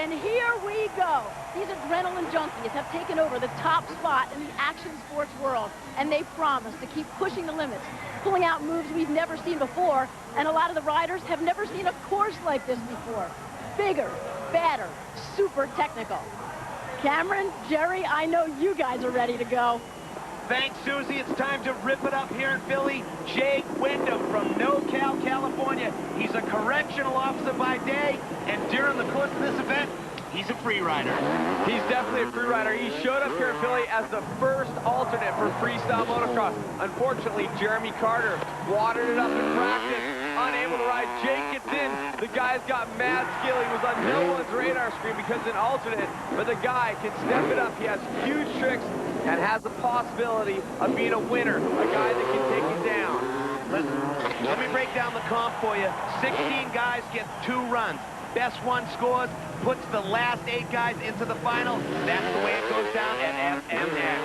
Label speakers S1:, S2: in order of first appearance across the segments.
S1: And here we go. These adrenaline junkies have taken over the top spot in the action sports world, and they promise to keep pushing the limits, pulling out moves we've never seen before, and a lot of the riders have never seen a course like this before. Bigger, badder, super technical. Cameron, Jerry, I know you guys are ready to go.
S2: Thanks, Susie. It's time to rip it up here in Philly. Jake Windham from NoCal, California. He's a correctional officer by day, and during the course of this event, he's a free rider.
S3: He's definitely a free rider. He showed up here in Philly as the first alternate for freestyle motocross. Unfortunately, Jeremy Carter watered it up in practice, unable to ride. Jake gets in. The guy's got mad skill. He was on no one's radar screen because an alternate, but the guy can step it up. He has huge tricks and has the possibility of being a winner, a guy that can take you down.
S2: Let me break down the comp for you. 16 guys get 2 runs. Best one scores, puts the last 8 guys into the final. That's the way it goes down at FMX.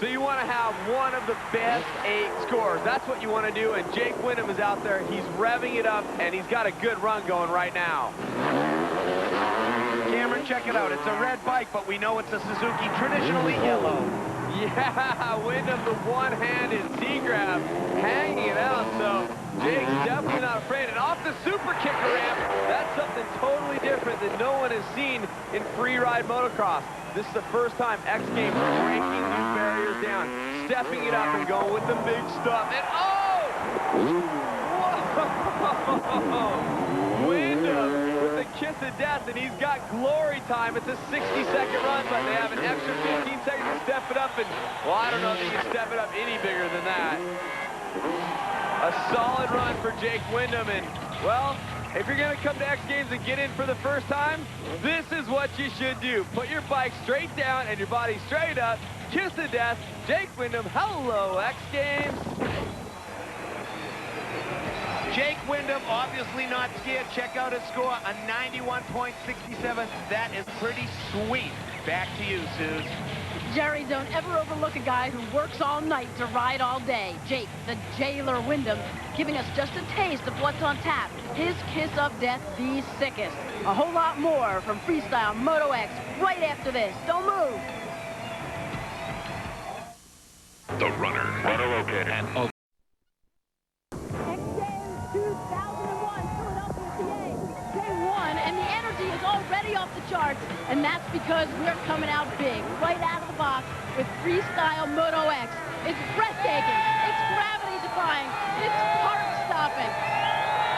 S3: So you want to have one of the best 8 scores. That's what you want to do, and Jake Windham is out there. He's revving it up, and he's got a good run going right now.
S2: Cameron, check it out. It's a red bike, but we know it's a Suzuki, traditionally yellow.
S3: Yeah, Windham, the one-handed T-grab, hanging it out, so Jake's definitely not afraid. And off the super kicker ramp, that's something totally different that no one has seen in free ride motocross. This is the first time X Games breaking these barriers down, stepping it up and going with the big stuff. And oh! Whoa! Windham with the kiss of death, and he's got glory time. It's a 60-second run, but they have an extra 15 seconds to step it up, and, well, I don't know if you can step it up any bigger than that. A solid run for Jake Windham, and, well, if you're going to come to X Games and get in for the first time, this is what you should do. Put your bike straight down and your body straight up. Kiss of death. Jake Windham, hello, X Games.
S2: Jake Windham, obviously not scared. Check out his score, a 91.67. That is pretty sweet. Back to you, Suze.
S1: Jerry, don't ever overlook a guy who works all night to ride all day. Jake, the jailer Windham, giving us just a taste of what's on tap. His kiss of death, the sickest. A whole lot more from Freestyle Moto X right after this. Don't move.
S4: The runner. Moto located. And
S1: X Games 2001, Philadelphia, PA. Day 1, and the energy is already off the charts, and that's because we're coming out big, right out of the box with Freestyle Moto X. It's breathtaking, it's gravity-defying, it's heart-stopping.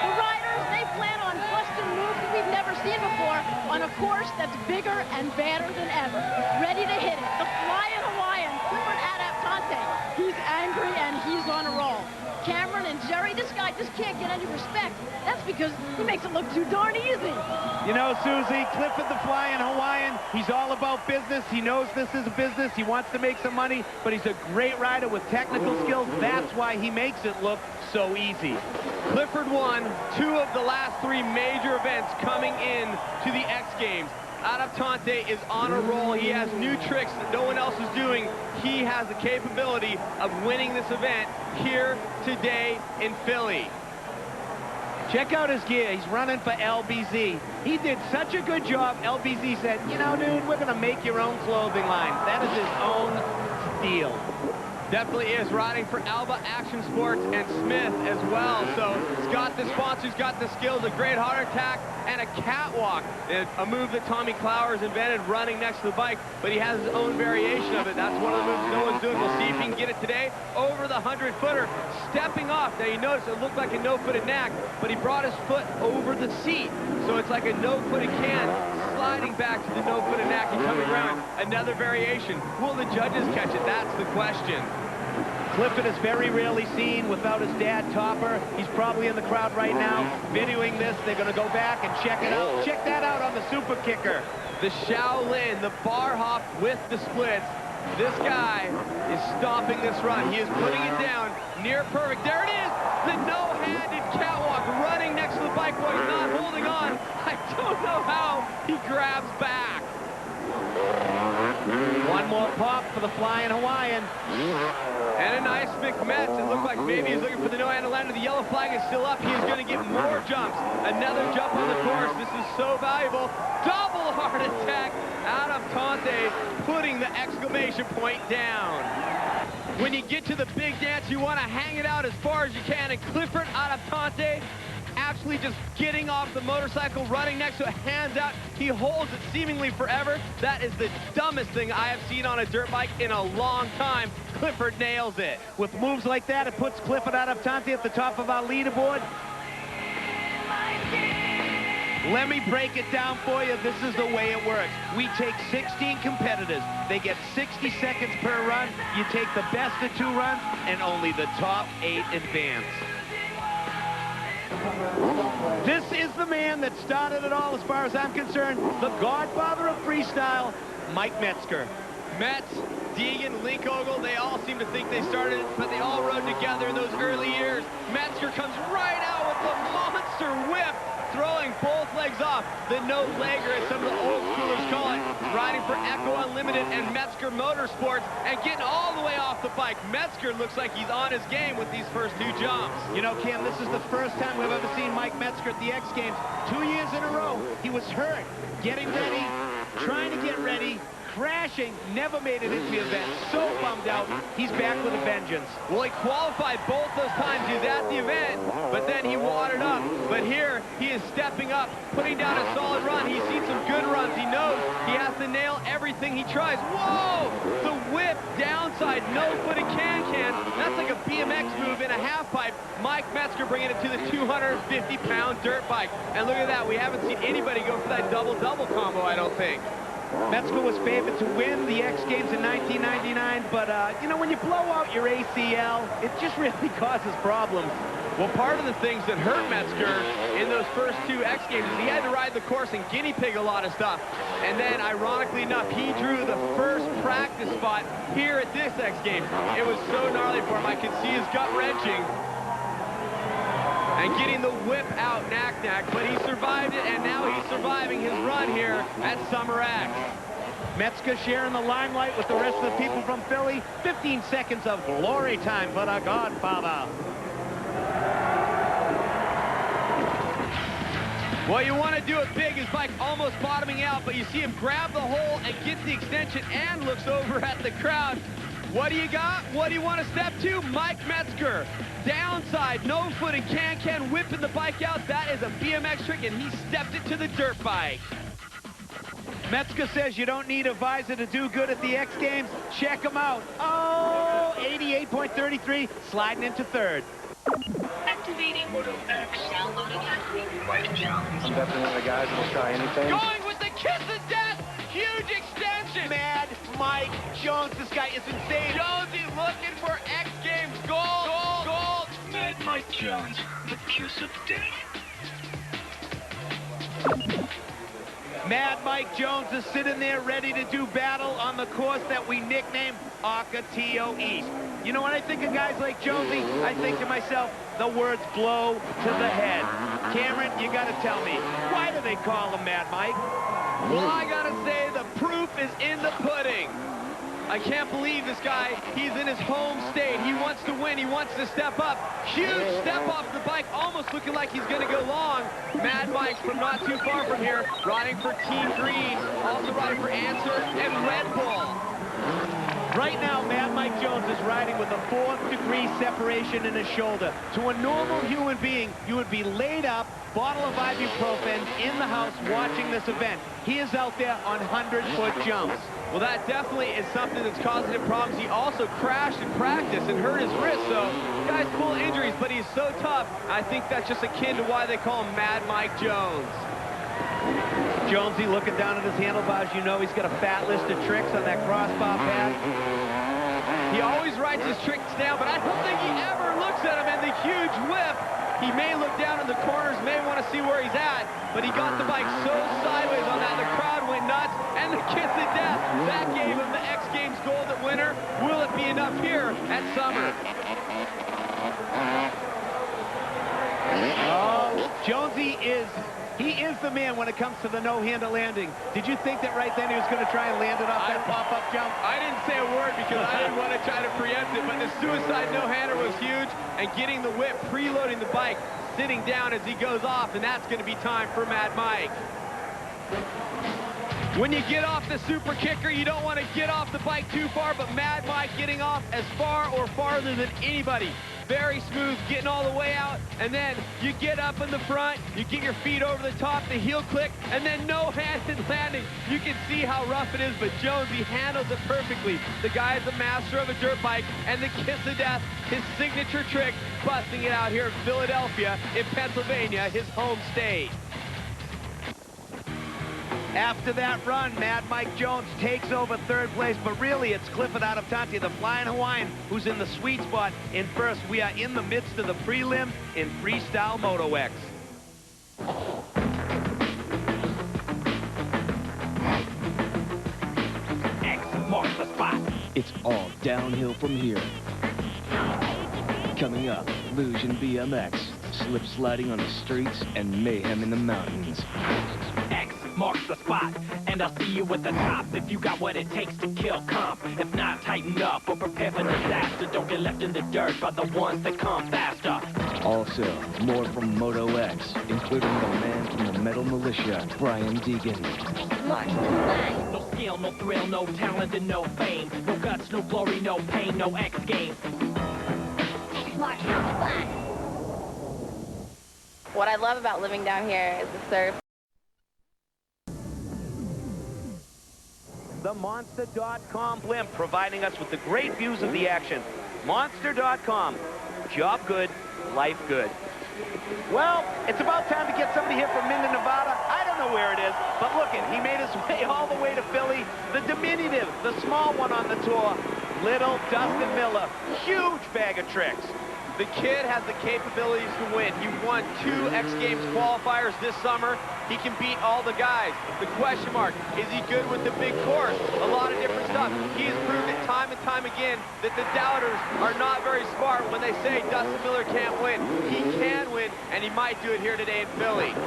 S1: The riders, they plan on busting moves that we've never seen before on a course that's bigger and badder than ever. Ready to hit it, the Flyin Hawaiian, Clifford Adoptante. He's angry and he's on a roll. Cameron and Jerry, this guy just can't get any respect. That's because he makes it look too darn easy.
S2: You know, Susie, Clifford the Flyin Hawaiian, he's all about business. He knows this is a business. He wants to make some money, but he's a great rider with technical skills. That's why he makes it look so easy.
S3: Clifford won 2 of the last 3 major events coming in to the X Games. Adoptante is on a roll. He has new tricks that no one else is doing. He has the capability of winning this event here today in Philly.
S2: Check out his gear. He's running for LBZ. He did such a good job. LBZ said, you know, dude, we're going to make your own clothing line. That is his own Steele.
S3: Definitely is riding for Alba Action Sports and Smith as well. So he's got the sponsors, got the skills, a great heart attack, and a catwalk. A move that Tommy Clowers invented running next to the bike, but he has his own variation of it. That's one of the moves no one's doing. We'll see if he can get it today. Over the 100-footer, stepping off. Now you notice it looked like a no-footed knack, but he brought his foot over the seat. So it's like a no-footed can sliding back to the no-footed knack and coming around. Another variation. Will the judges catch it? That's the question.
S2: Clifford is very rarely seen without his dad, Topper. He's probably in the crowd right now, videoing this. They're going to go back and check it out. Check that out on the super kicker.
S3: The Shaolin, the bar hop with the splits. This guy is stopping this run. He is putting it down near perfect. There it is, the no-handed catwalk running next to the bike while he's not holding on. I don't know how he grabs back. One
S2: more pop for the Flyin Hawaiian.
S3: And a nice McMets. It looked like maybe he's looking for the no-handle lander. The yellow flag is still up. He is going to get more jumps. Another jump on the course. This is so valuable. Double heart attack. Adoptante putting the exclamation point down. When you get to the big dance, you want to hang it out as far as you can. And Clifford Adoptante actually just getting off the motorcycle, running next to it, hands out. He holds it seemingly forever. That is the dumbest thing I have seen on a dirt bike in a long time. Clifford nails it.
S2: With moves like that, it puts Clifford Adoptante at the top of our leaderboard. Let me break it down for you. This is the way it works. We take 16 competitors. They get 60 seconds per run. You take the best of 2 runs, and only the top 8 advance. This is the man that started it all, as far as I'm concerned, the godfather of freestyle, Mike Metzger.
S3: Metz, Deegan, Linkogle, they all seem to think they started it, but they all rode together in those early years. Metzger comes right out with the monster whip, throwing both legs off. The no-legger, as some of the old schoolers call it, riding for Echo Unlimited and Metzger Motorsports, and getting all the way off the bike. Metzger looks like he's on his game with these first 2 jumps.
S2: You know, Cam, this is the first time we've ever seen Mike Metzger at the X Games. 2 years in a row, he was hurt, getting ready, trying to get ready, crashing, never made it into the event. So bummed out. He's back with a vengeance.
S3: Well, he qualified both those times. He was at the event, but then he watered up. But here, he is stepping up, putting down a solid run. He's seen some good runs. He knows he has to nail everything he tries. Whoa! The whip downside, no-footed can-can. That's like a BMX move in a half-pipe. Mike Metzger bringing it to the 250-pound dirt bike. And look at that. We haven't seen anybody go for that double-double combo, I don't think.
S2: Metzger was favored to win the X Games in 1999, but, you know, when you blow out your ACL, it just really causes problems.
S3: Well, part of the things that hurt Metzger in those first 2 X Games is he had to ride the course and guinea pig a lot of stuff. And then, ironically enough, he drew the first practice spot here at this X Games. It was so gnarly for him. I could see his gut wrenching. And getting the whip out, knack-knack, but he survived it, and now he's surviving his run here at Summer X.
S2: Metzger sharing the limelight with the rest of the people from Philly. 15 seconds of glory time for the godfather.
S3: Well, you want to do it big. His bike almost bottoming out, but you see him grab the hole and get the extension and looks over at the crowd. What do you got? What do you want to step to? Mike Metzger. Downside, no-footed, can-can, whipping the bike out. That is a BMX trick, and he stepped it to the dirt bike.
S2: Metzger says you don't need a visor to do good at the X Games. Check him out. Oh, 88.33, sliding into 3rd.
S5: Activating Moto X. Downloading White Jones.
S6: I'm definitely one of the guys that will try anything.
S3: Going with the kiss of death. Huge extension.
S2: Mad Mike Jones. This guy is insane.
S3: Jonesy looking for X Games gold. Gold. Gold.
S5: Mad Mike Jones. The kiss of death.
S2: Mad Mike Jones is sitting there ready to do battle on the course that we nicknamed Ocotillo East. You know, when I think of guys like Jonesy, I think to myself, the words blow to the head. Cameron, you got to tell me, why do they call him Mad Mike?
S3: Well, I got to say, the proof is in the pudding. I can't believe this guy, he's in his home state. He wants to win, he wants to step up. Huge step off the bike, almost looking like he's gonna go long. Mad Mike from not too far from here, riding for Team Green, also riding for Answer and Red Bull.
S2: Right now, Mad Mike Jones is riding with a 4th-degree separation in his shoulder. To a normal human being, you would be laid up, bottle of ibuprofen, in the house watching this event. He is out there on 100-foot jumps.
S3: Well, that definitely is something that's causing him problems. He also crashed in practice and hurt his wrist, so the guy's full of injuries, but he's so tough. I think that's just akin to why they call him Mad Mike Jones.
S2: Jonesy looking down at his handlebars. You know he's got a fat list of tricks on that crossbar pad.
S3: He always writes his tricks down, but I don't think he ever looks at him, and the huge whip. He may look down in the corners, may want to see where he's at, but he got the bike so sideways on that, the crowd went nuts, and the kiss of death. That gave him the X Games gold at winner. Will it be enough here at Summer?
S2: Oh, Jonesy is He is the man when it comes to the no-handle landing. Did you think that right then he was going to try and land it off that pop-up jump?
S3: I didn't say a word because I didn't want to try to preempt it, but the suicide no-hander was huge, and getting the whip, preloading the bike, sitting down as he goes off, and that's going to be time for Mad Mike. When you get off the super kicker, you don't want to get off the bike too far, but Mad Mike getting off as far or farther than anybody. Very smooth, getting all the way out, and then you get up in the front, you get your feet over the top, the heel click, and then no-handed landing. You can see how rough it is, but Jones, he handles it perfectly. The guy is a master of a dirt bike, and the kiss of death, his signature trick, busting it out here in Philadelphia, in Pennsylvania, his home state.
S2: After that run, Mad Mike Jones takes over third place, but really it's Clifford Adoptante, the Flyin Hawaiian, who's in the sweet spot in first. We are in the midst of the prelim in Freestyle Moto X.
S7: X marks the spot.
S8: It's all downhill from here. Coming up, luge and BMX, slip sliding on the streets, and mayhem in the mountains.
S7: X marks the spot, and I'll see you at the top if you got what it takes to kill comp. If not, tighten up or prepare for disaster. Don't get left in the dirt by the ones that come faster.
S8: Also, more from Moto X, including the man from the Metal Militia, Brian Deegan.
S7: No skill, no thrill, no talent, and no fame. No guts, no glory, no pain, no X Games.
S9: What I love about living down here is the surf.
S2: The Monster.com blimp, providing us with the great views of the action. Monster.com. Job good, life good. Well, it's about time to get somebody here from Minden, Nevada. I don't know where it is, but look it, he made his way all the way to Philly. The diminutive, the small one on the tour, little Dustin Miller. Huge bag of tricks.
S3: The kid has the capabilities to win. He won 2 X Games qualifiers this summer. He can beat all the guys. The question mark, is he good with the big course? A lot of different stuff. He has proved it time and time again that the doubters are not very smart when they say Dustin Miller can't win. He can win, and he might do it here today in Philly.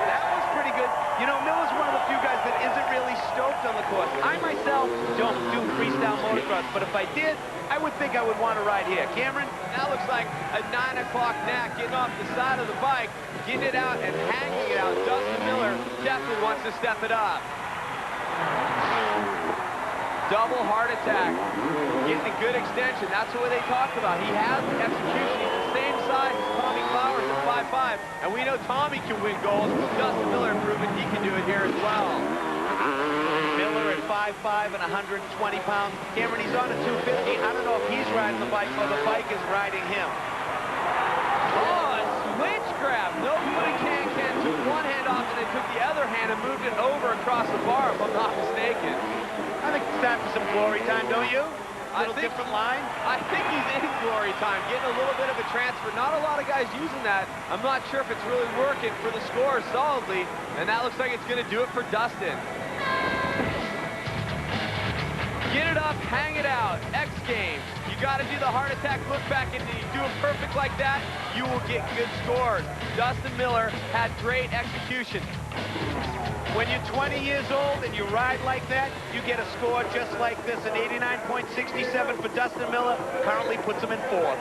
S2: That was pretty good. You know, Miller's one of the few guys that isn't really stoked on the course. I myself don't do freestyle motocross, but if I did, I would think I would want to ride here. Cameron?
S3: That looks like a 9 o'clock knack, getting off the side of the bike, getting it out and hanging it out. Dustin Miller definitely wants to step it up. Double heart attack, getting a good extension. That's what they talked about. He has the execution. He's the same size as Tommy Clowers at 5'5", and we know Tommy can win gold. Dustin Miller proven he can do it here as well.
S2: Miller at 5'5" and 120 pounds. Cameron, he's on a 250. I don't know if he's riding the bike or the bike is riding him.
S3: Oh, a switch grab. No footing can. Took one hand off and then took the other hand and moved it over across the bar, if I'm not mistaken.
S2: I think it's time for some glory time, don't you? A little different line.
S3: I think he's in glory time, getting a little bit of a transfer. Not a lot of guys using that. I'm not sure if it's really working for the score solidly, and that looks like it's going to do it for Dustin. Get it up, hang it out. X Games. You got to do the heart attack look back, and you do it perfect like that, you will get good scores. Dustin Miller had great execution.
S2: When you're 20 years old and you ride like that, you get a score just like this. An 89.67 for Dustin Miller currently puts him in 4th.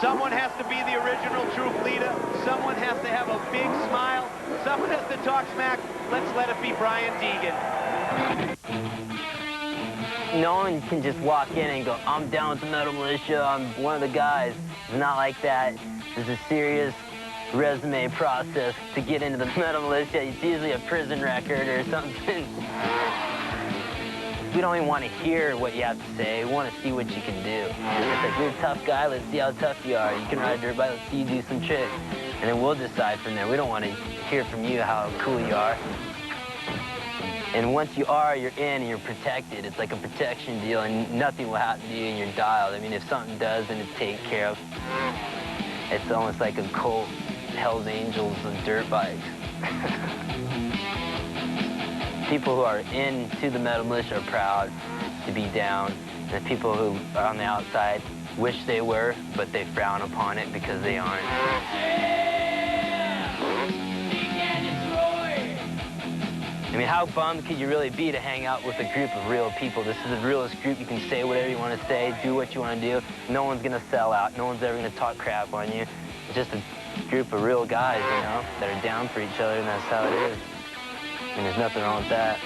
S2: Someone has to be the original truth leader. Someone has to have a big smile. Someone has to talk smack. Let's let it be Brian Deegan.
S10: No one can just walk in and go, I'm down with the Metal Militia, I'm one of the guys. It's not like that. There's a serious resume process to get into the Metal Militia. It's usually a prison record or something. We don't even want to hear what you have to say. We want to see what you can do. It's like, you're a tough guy, let's see how tough you are. You can ride a dirt bike, let's see you do some tricks. And then we'll decide from there. We don't want to hear from you how cool you are. And once you are, you're in and you're protected. It's like a protection deal, and nothing will happen to you, and you're dialed. I mean, if something does, then it's taken care of. It's almost like a cult, Hell's Angels of dirt bikes. People who are into the Metal Militia are proud to be down. The people who are on the outside wish they were, but they frown upon it because they aren't. I mean, how bummed could you really be to hang out with a group of real people? This is the realest group. You can say whatever you want to say, do what you want to do. No one's going to sell out. No one's ever going to talk crap on you. It's just a group of real guys, you know, that are down for each other, and that's how it is. And there's nothing wrong with that.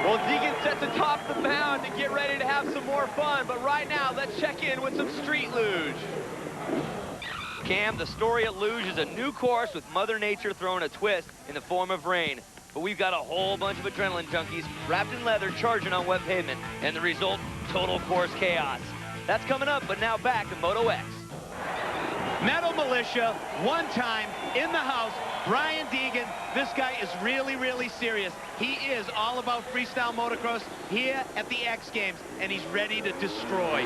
S3: Well, Deegan set to top the mound to get ready to have some more fun, but right now, let's check in with some street luge. Cam, the story at Luge is a new course with Mother Nature throwing a twist in the form of rain. But we've got a whole bunch of adrenaline junkies wrapped in leather charging on wet pavement, and the result, total course chaos. That's coming up, but now back to Moto X.
S2: Metal Militia, one time in the house. Brian Deegan, this guy is really, really serious. He is all about freestyle motocross here at the X Games, and he's ready to destroy.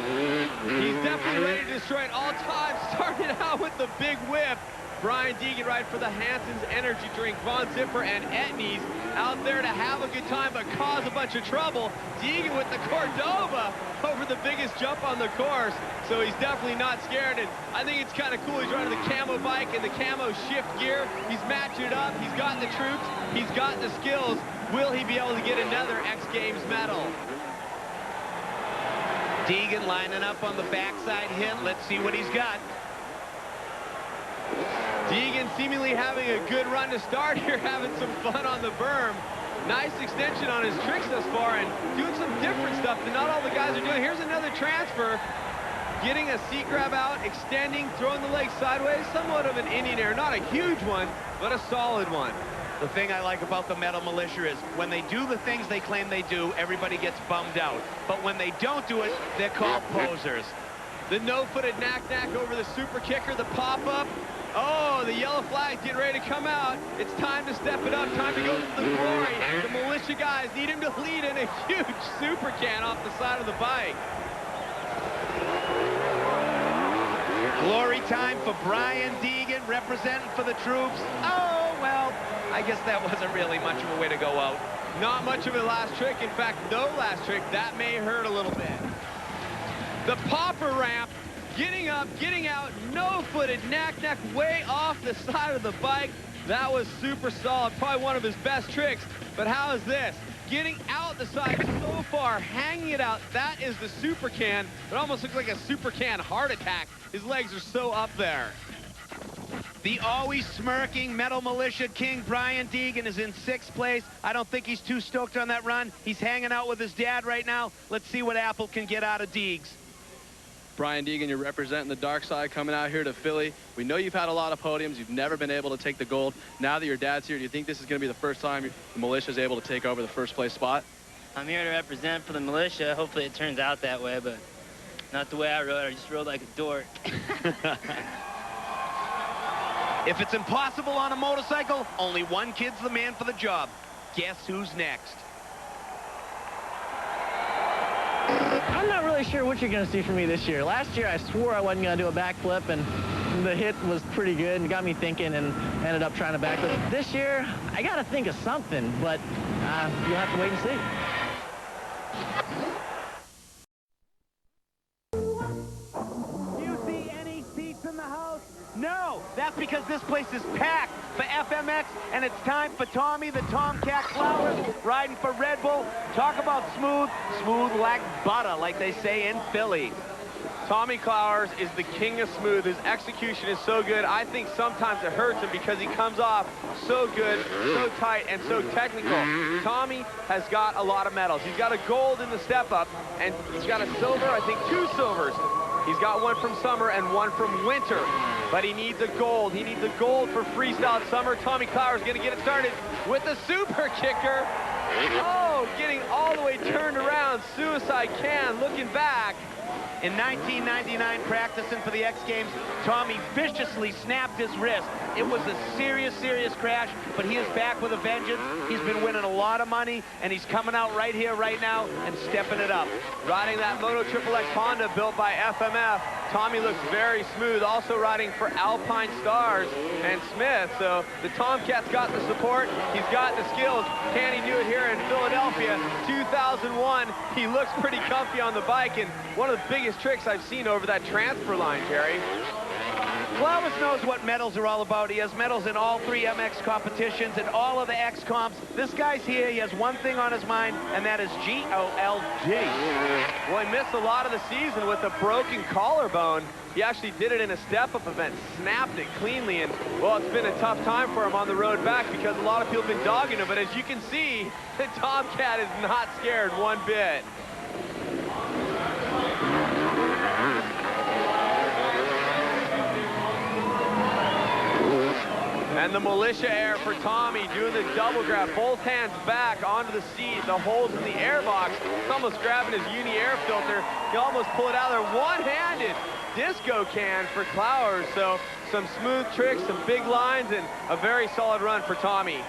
S3: He's definitely ready to destroy at all times. Started out with the big whip. Brian Deegan riding for the Hanson's Energy Drink, Von Zipper, and Etnies out there to have a good time but cause a bunch of trouble. Deegan with the Cordova over the biggest jump on the course, so he's definitely not scared. And I think it's kind of cool. He's running the camo bike and the camo shift gear. He's matching it up. He's got the troops. He's got the skills. Will he be able to get another X Games medal?
S2: Deegan lining up on the backside hit. Let's see what he's got.
S3: Deegan seemingly having a good run to start here, having some fun on the berm. Nice extension on his tricks thus far and doing some different stuff that not all the guys are doing. Here's another transfer. Getting a seat grab out, extending, throwing the leg sideways. Somewhat of an Indian air. Not a huge one, but a solid one.
S2: The thing I like about the Metal Militia is when they do the things they claim they do, everybody gets bummed out. But when they don't do it, they're called posers.
S3: The no-footed knack-knack over the super kicker, the pop-up. Oh, the yellow flag getting ready to come out. It's time to step it up, time to go for the glory. The Militia guys need him to lead in a huge super can off the side of the bike.
S2: Glory time for Brian Deegan representing for the troops. Oh, well, I guess that wasn't really much of a way to go out.
S3: Not much of a last trick. In fact, no last trick. That may hurt a little bit. The popper ramp, getting up, getting out, no-footed knack-knack way off the side of the bike. That was super solid, probably one of his best tricks. But how is this? Getting out the side so far, hanging it out. That is the super can. It almost looks like a super can heart attack. His legs are so up there.
S2: The always smirking Metal Militia King, Brian Deegan, is in 6th place. I don't think he's too stoked on that run. He's hanging out with his dad right now. Let's see what Apple can get out of Deegs.
S11: Brian Deegan, you're representing the dark side coming out here to Philly. We know you've had a lot of podiums. You've never been able to take the gold. Now that your dad's here, do you think this is going to be the first time the Militia is able to take over the first place spot?
S10: I'm here to represent for the Militia. Hopefully it turns out that way, but not the way I rode. I just rode like a dork.
S2: If it's impossible on a motorcycle, only one kid's the man for the job. Guess who's next?
S12: I'm not really sure what you're going to see from me this year. Last year, I swore I wasn't going to do a backflip, and the hit was pretty good and got me thinking and ended up trying to backflip. This year, I got to think of something, but you'll have to wait and see.
S2: Do you see any seats in the house? No, that's because this place is packed for FMX, and it's time for Tommy the TomCat Clowers riding for Red Bull. Talk about smooth, smooth like butter, like they say in Philly.
S3: Tommy Clowers is the king of smooth. His execution is so good. I think sometimes it hurts him because he comes off so good, so tight, and so technical. Tommy has got a lot of medals. He's got a gold in the step-up, and he's got a silver, I think 2 silvers. He's got one from summer and one from winter, but he needs a gold. He needs a gold for freestyle summer. Tommy Clowers going to get it started with the super kicker. Oh, getting all the way turned around. Suicide can, looking back.
S2: In 1999, practicing for the X Games, Tommy viciously snapped his wrist. It was a serious, serious crash, but he is back with a vengeance. He's been winning a lot of money, and he's coming out right here, right now, and stepping it up.
S3: Riding that Moto XXX Honda built by FMF. Tommy looks very smooth, also riding for Alpine Stars and Smith. So the TomCat's got the support, he's got the skills. Can he do it here in Philadelphia? 2001, he looks pretty comfy on the bike, and one of the biggest tricks I've seen over that transfer line, Jerry.
S2: Clowers knows what medals are all about. He has medals in all 3 MX competitions and all of the X comps. This guy's here, he has one thing on his mind, and that is G-O-L-D.
S3: Well, he missed a lot of the season with a broken collarbone. He actually did it in a step-up event, snapped it cleanly, and, well, it's been a tough time for him on the road back because a lot of people have been dogging him, but as you can see, the TomCat is not scared one bit. And the militia air for Tommy, doing the double grab, both hands back onto the seat, the holes in the air box. He's almost grabbing his uni air filter. He almost pulled it out of there. One-handed disco can for Clowers. So some smooth tricks, some big lines, and a very solid run for Tommy.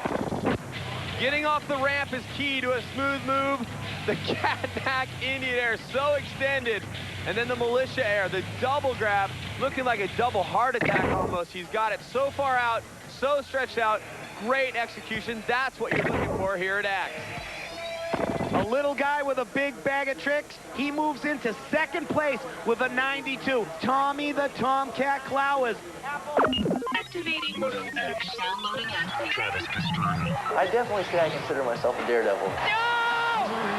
S3: Getting off the ramp is key to a smooth move. The cat-back Indian air so extended. And then the militia air, the double grab, looking like a double heart attack almost. He's got it so far out, so stretched out. Great execution. That's what you're looking for here at X.
S2: A little guy with a big bag of tricks. He moves into second place with a 92. Tommy the TomCat Clowers.
S5: Activating Moto X. Downloading app. Travis Pastrana.
S12: I definitely say I consider myself a daredevil.
S3: No!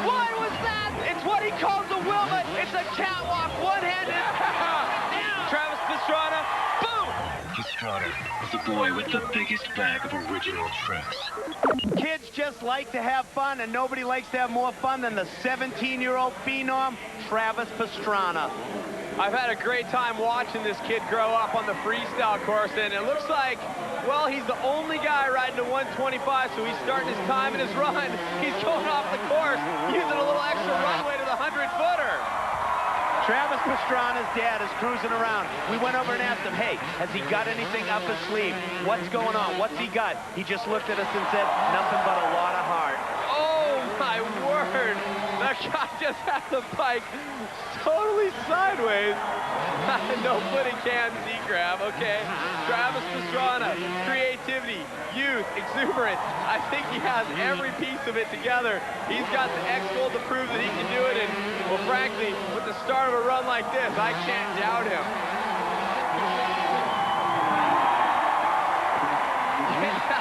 S3: What was that? It's what he calls a Wilma. It's a catwalk, one-handed. Travis Pastrana, boom!
S5: Pastrana, the boy with the biggest bag of original tricks.
S2: Kids just like to have fun, and nobody likes to have more fun than the 17-year-old phenom, Travis Pastrana.
S3: I've had a great time watching this kid grow up on the freestyle course, and it looks like, well, he's the only guy riding a 125, so he's starting his time in his run. He's going off the course, using a little extra runway to the 100-footer.
S2: Travis Pastrana's dad is cruising around. We went over and asked him, hey, has he got anything up his sleeve? What's going on? What's he got? He just looked at us and said, nothing but a lot of heart.
S3: Oh, my word. That guy just had the bike totally sideways. No footing can Z grab. Okay. Travis Pastrana, creativity, youth, exuberance. I think he has every piece of it together. He's got the X gold to prove that he can do it. And, well, frankly, with the start of a run like this, I can't doubt him.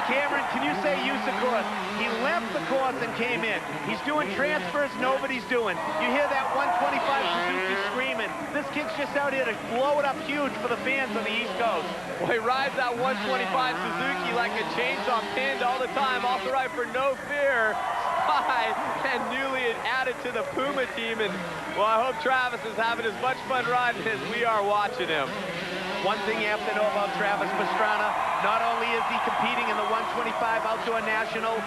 S2: Cameron, can you say use of course? He left the course and came in. He's doing transfers nobody's doing. You hear that 125 Suzuki screaming. This kid's just out here to blow it up huge for the fans on the East Coast.
S3: Well, he rides that 125 Suzuki like a chainsaw, pinned all the time. Also ride for No Fear, Spy, and newly added to the Puma team. And, well, I hope Travis is having as much fun riding as we are watching him.
S2: One thing you have to know about Travis Pastrana, not only is he competing in the 125 Outdoor National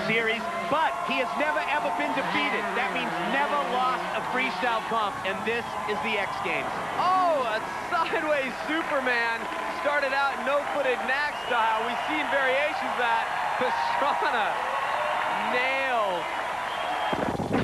S2: Series, but he has never ever been defeated. That means never lost a freestyle comp, and this is the X Games.
S3: Oh, a sideways Superman. Started out no-footed knack style. We've seen variations of that. Pastrana nailed.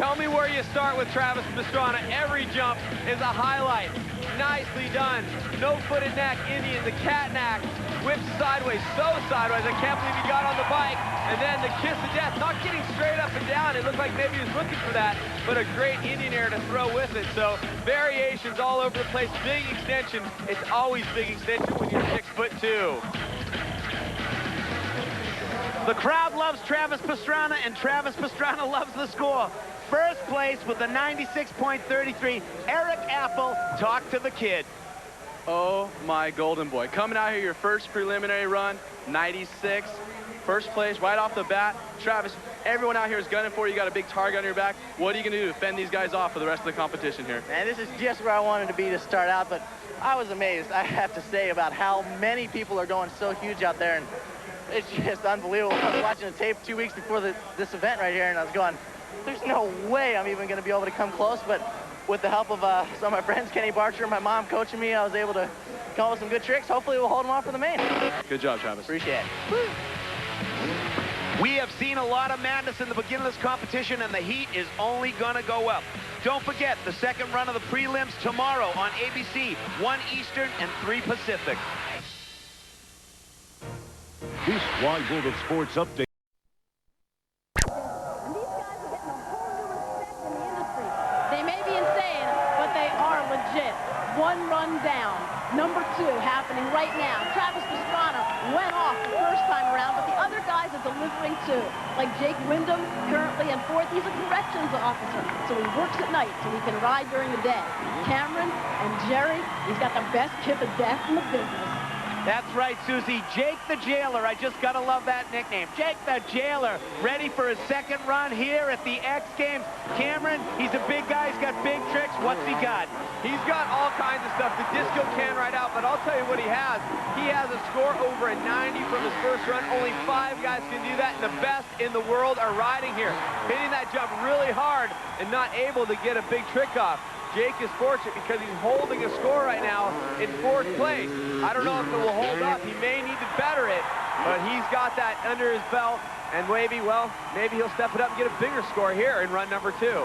S3: Tell me where you start with Travis Pastrana. Every jump is a highlight. Nicely done. No-footed knack, Indian, the cat knack. Whips sideways, so sideways. I can't believe he got on the bike. And then the kiss of death, not getting straight up and down. It looked like maybe he was looking for that, but a great Indian air to throw with it. So variations all over the place. Big extension. It's always big extension when you're 6'2".
S2: The crowd loves Travis Pastrana, and Travis Pastrana loves the score. First place with a 96.33. Eric Apple, talk to the kid.
S11: Oh, my golden boy. Coming out here, your first preliminary run, 96. First place right off the bat. Travis, everyone out here is gunning for you. You got a big target on your back. What are you going to do to fend these guys off for the rest of the competition here?
S12: Man, this is just where I wanted to be to start out, but I was amazed, I have to say, about how many people are going so huge out there, and it's just unbelievable. I was watching the tape 2 weeks before this event right here, and I was going, there's no way I'm even going to be able to come close, but with the help of some of my friends, Kenny Barcher, and my mom coaching me, I was able to come up with some good tricks. Hopefully we'll hold them off for the main.
S11: Good job, Travis.
S12: Appreciate it.
S2: We have seen a lot of madness in the beginning of this competition, and the heat is only going to go up. Don't forget, the second run of the prelims tomorrow on ABC, 1 Eastern and 3 Pacific.
S13: This Wide World of Sports update.
S1: They may be insane, but they are legit. 1 run down. Number 2 happening right now. Travis Pastrana went off the first time around, but the other guys are delivering too. Like Jake Windham, currently in 4th. He's a corrections officer, so he works at night so he can ride during the day. Cameron and Jerry, he's got the best kiss of death in the business.
S2: That's right, Susie. Jake the Jailer. I just got to love that nickname. Jake the Jailer, ready for his second run here at the X Games. Cameron, he's a big guy. He's got big tricks. What's he got?
S3: He's got all kinds of stuff. The disco can right out, but I'll tell you what he has. He has a score over a 90 from his first run. Only 5 guys can do that, and the best in the world are riding here. Hitting that jump really hard and not able to get a big trick off. Jake is fortunate because he's holding a score right now in 4th place. I don't know if it will hold up. He may need to better it, but he's got that under his belt, and maybe, well, maybe he'll step it up and get a bigger score here in run number 2.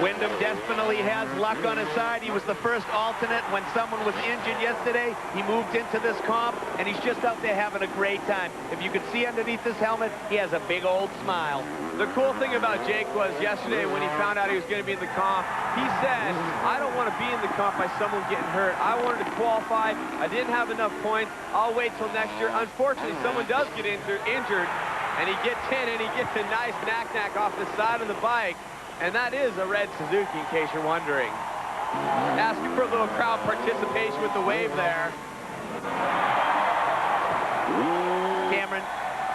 S2: Wyndham definitely has luck on his side. He was the first alternate when someone was injured yesterday. He moved into this comp, and he's just out there having a great time. If you could see underneath his helmet, he has a big old smile.
S3: The cool thing about Jake was yesterday when he found out he was going to be in the comp, he said, I don't want to be in the comp by someone getting hurt. I wanted to qualify. I didn't have enough points. I'll wait till next year. Unfortunately, someone does get injured, and he gets in, and he gets a nice knack-knack off the side of the bike. And that is a red Suzuki, in case you're wondering. Asking for a little crowd participation with the wave there.
S2: Cameron,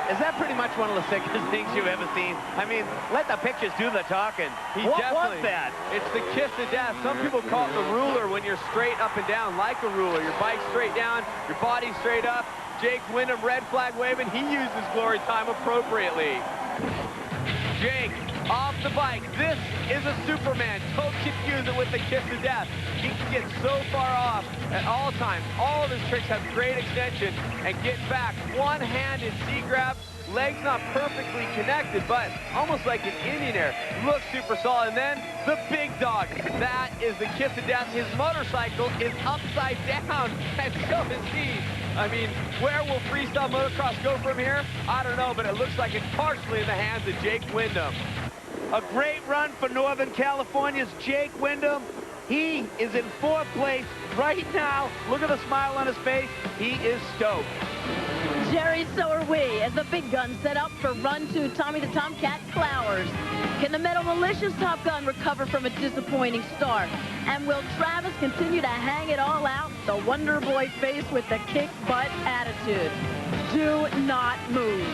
S2: is that pretty much one of the sickest things you've ever seen? I mean, let the pictures do the talking. What was that?
S3: It's the kiss of death. Some people call it the ruler when you're straight up and down like a ruler. Your bike's straight down, your body's straight up. Jake Windham, red flag waving. He used his glory time appropriately. Jake off the bike. This is a Superman. Don't confuse it with the kiss of death. He can get so far off at all times. All of his tricks have great extension and get back. One-handed C-grab. Legs not perfectly connected, but almost like an Indian air. Looks super solid. And then the big dog. That is the kiss of death. His motorcycle is upside down, and so is he. I mean, where will freestyle motocross go from here? I don't know, but it looks like it's partially in the hands of Jake Windham.
S2: A great run for Northern California's Jake Windham. He is in 4th place right now. Look at the smile on his face. He is stoked.
S1: Jerry, so are we, as the big guns set up for run 2, Tommy the TomCat Clowers. Can the Metal Militia's Top Gun recover from a disappointing start? And will Travis continue to hang it all out? The Wonder Boy faced with the kick-butt attitude. Do not move.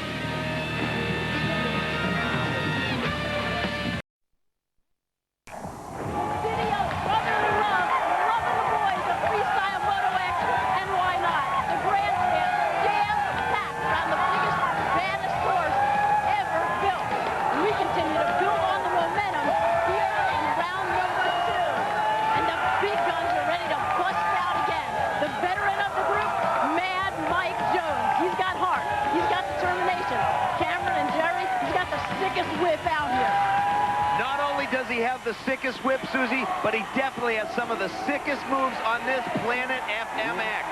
S2: The sickest whip, Susie, but he definitely has some of the sickest moves on this planet FMX.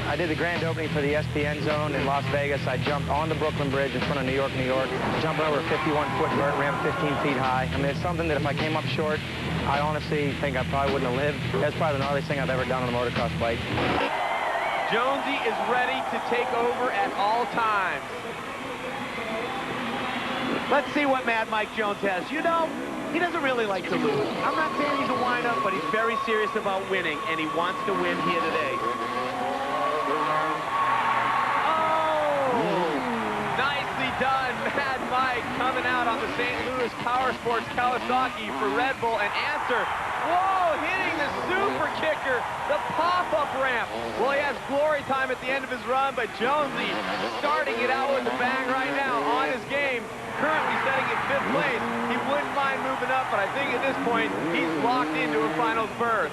S6: I did the grand opening for the SPN zone in Las Vegas. I jumped on the Brooklyn Bridge in front of New York, jumping over a 51-foot vert ramp 15 feet high. I mean, it's something that if I came up short, I honestly think I probably wouldn't have lived. That's probably the gnarliest thing I've ever done on a motocross bike.
S3: Jonesy is ready to take over at all times.
S2: Let's see what Mad Mike Jones has. You know, he doesn't really like to lose. I'm not saying he's a wind-up, but he's very serious about winning, and he wants to win here today.
S3: Oh! Nicely done, Mad Mike coming out on the St. Louis Power Sports Kawasaki for Red Bull and answer. Whoa, hitting the super kicker, the pop-up ramp. Well, he has glory time at the end of his run, but Jonesy starting it out with a bang right now on his game. Currently setting in 5th place. He wouldn't mind moving up, but I think at this point, he's locked into a finals berth.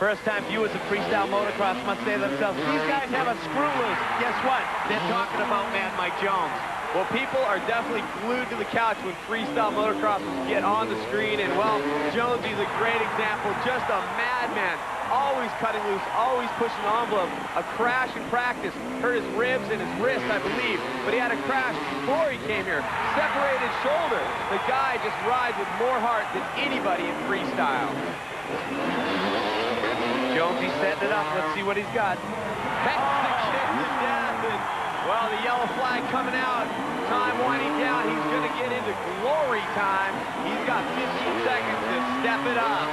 S2: First-time viewers of freestyle motocross must say to themselves, these guys have a screw loose. Guess what? They're talking about Mad Mike Jones.
S3: Well, people are definitely glued to the couch when freestyle motocross get on the screen, and well, Jonesy's a great example, just a madman, always cutting loose, always pushing the envelope. A crash in practice, hurt his ribs and his wrist, I believe, but he had a crash before he came here, separated shoulder. The guy just rides with more heart than anybody in freestyle.
S2: Jonesy setting it up, let's see what he's got.
S3: That's the kick to death, and well, the yellow flag coming out. Time winding down. He's going to get into glory time. He's got 15 seconds to step it up.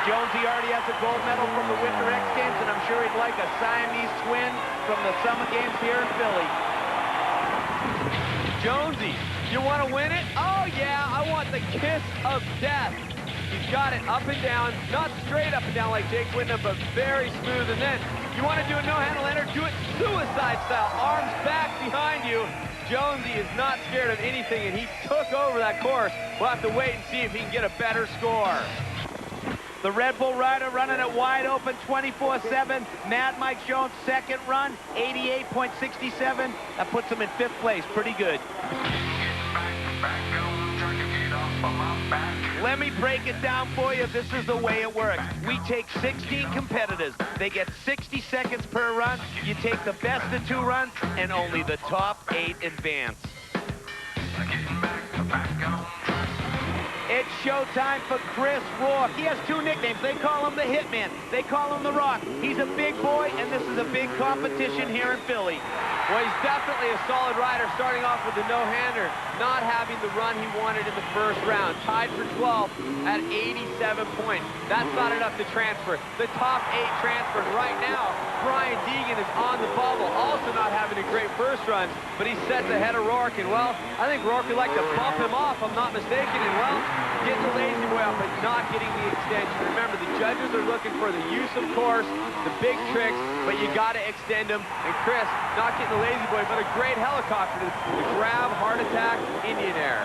S2: Jonesy already has a gold medal from the Winter X Games, and I'm sure he'd like a Siamese twin from the Summer Games here in Philly.
S3: Jonesy, you want to win it? Oh, yeah, I want the kiss of death. He's got it up and down, not straight up and down like Jake Windham, but very smooth. And then you want to do a no-handle enter, do it suicide style, arms back behind you. Jonesy is not scared of anything, and he took over that course. We'll have to wait and see if he can get a better score.
S2: The Red Bull rider running it wide open 24/7. Mad Mike Jones' second run, 88.67. That puts him in 5th place. Pretty good. Let me break it down for you. This is the way it works. We take 16 competitors. They get 60 seconds per run. You take the best of 2 runs, and only the top 8 advance. It's showtime for Chris Rourke. He has 2 nicknames. They call him the Hitman. They call him the Rock. He's a big boy, and this is a big competition here in Philly.
S3: Well, he's definitely a solid rider, starting off with a no-hander, not having the run he wanted in the first round. Tied for 12th at 87 points. That's not enough to transfer. The top 8 transferred right now. Brian Deegan is on the bubble, also not having a great first run, but he sets ahead of Rourke, and well, I think Rourke would like to bump him off, I'm not mistaken, and well, getting the lazy boy off, but not getting the extension. Remember, the judges are looking for the use of course, the big tricks, but you got to extend them. And Chris, not getting the lazy boy, but a great helicopter to grab, heart attack, Indian air.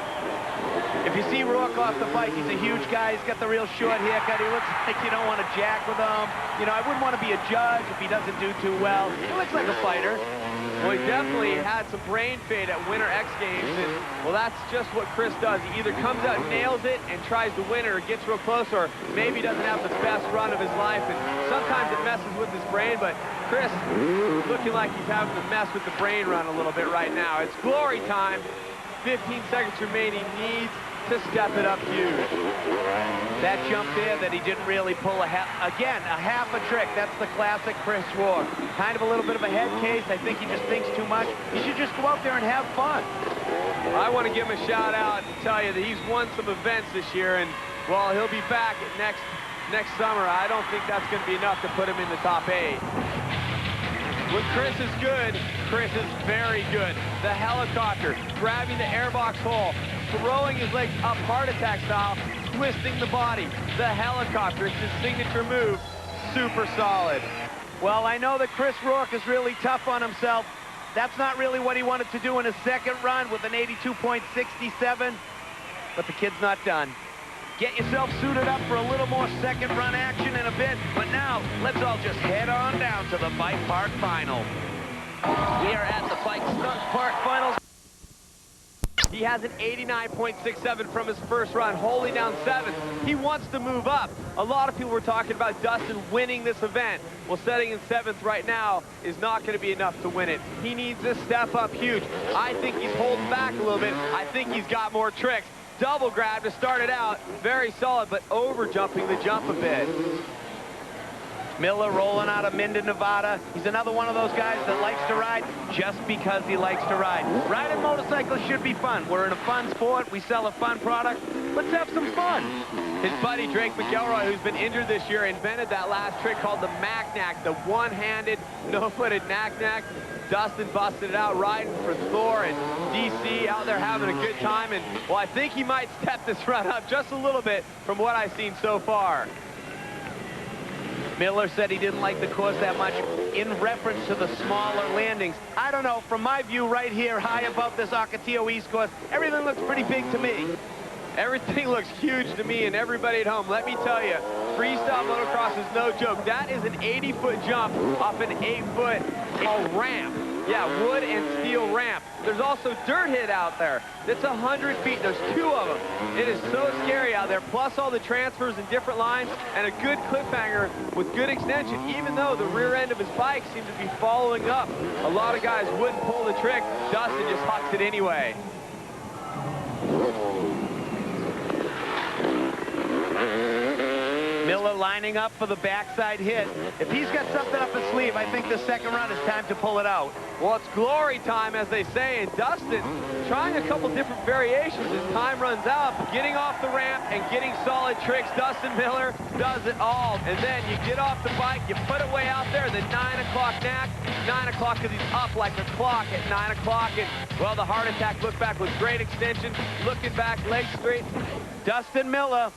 S2: If you see Rourke off the bike, he's a huge guy. He's got the real short haircut. He looks like you don't want to jack with him. You know, I wouldn't want to be a judge if he doesn't do too well. He looks like a fighter.
S3: Well, he definitely had some brain fade at Winter X Games, and well, that's just what Chris does. He either comes out and nails it and tries to win it, or gets real close, or maybe doesn't have the best run of his life, and sometimes it messes with his brain, but Chris looking like he's having to mess with the brain run a little bit right now. It's glory time. 15 seconds remaining. Needs to step it up huge.
S2: That jump there that he didn't really pull a half a trick. That's the classic Chris Rourke. Kind of a little bit of a head case. I think he just thinks too much. He should just go out there and have fun.
S3: I want to give him a shout out and tell you that he's won some events this year, and well, he'll be back at next summer. I don't think that's going to be enough to put him in the top 8. When Chris is good, Chris is very good. The helicopter, grabbing the airbox hole, throwing his legs up heart attack style, twisting the body. The helicopter, it's his signature move. Super solid.
S2: Well, I know that Chris Rourke is really tough on himself. That's not really what he wanted to do in his second run with an 82.67, but the kid's not done. Get yourself suited up for a little more second run action in a bit, but now let's all just head on down to the Bike Park Final.
S3: We are at the Bike Park Finals. He has an 89.67 from his first run, holding down 7th. He wants to move up. A lot of people were talking about Dustin winning this event. Well, setting in 7th right now is not going to be enough to win it. He needs to step up huge. I think he's holding back a little bit. I think he's got more tricks. Double grab to start it out. Very solid, but over jumping the jump a bit.
S2: Miller rolling out of Minden, Nevada. He's another one of those guys that likes to ride just because he likes to ride. Riding motorcycles should be fun. We're in a fun sport. We sell a fun product. Let's have some fun.
S3: His buddy Drake McElroy, who's been injured this year, invented that last trick called the Mac-Knack, the one-handed, no-footed knack-knack. Dustin busted it out riding for Thor and DC out there having a good time. And, well, I think he might step this run up just a little bit from what I've seen so far.
S2: Miller said he didn't like the course that much in reference to the smaller landings. I don't know, from my view right here, high above this Ocotillo East course, everything looks pretty big to me.
S3: Everything looks huge to me and everybody at home. Let me tell you, freestyle motocross is no joke. That is an 80-foot jump off an 8-foot ramp. Yeah, wood and steel ramp. There's also dirt hit out there. It's 100 feet. There's 2 of them. It is so scary out there, plus all the transfers and different lines, and a good cliffhanger with good extension, even though the rear end of his bike seems to be following up. A lot of guys wouldn't pull the trick. Dustin just hucks it anyway.
S2: Miller lining up for the backside hit. If he's got something up his sleeve, I think the second run is time to pull it out.
S3: Well, it's glory time, as they say, and Dustin trying a couple different variations as time runs out, getting off the ramp and getting solid tricks. Dustin Miller does it all. And then you get off the bike, you put it way out there, the 9 o'clock knack. 9 o'clock because he's up like a clock at 9 o'clock. And, well, the heart attack look back with great extension, looking back, legs straight.
S2: Dustin Miller.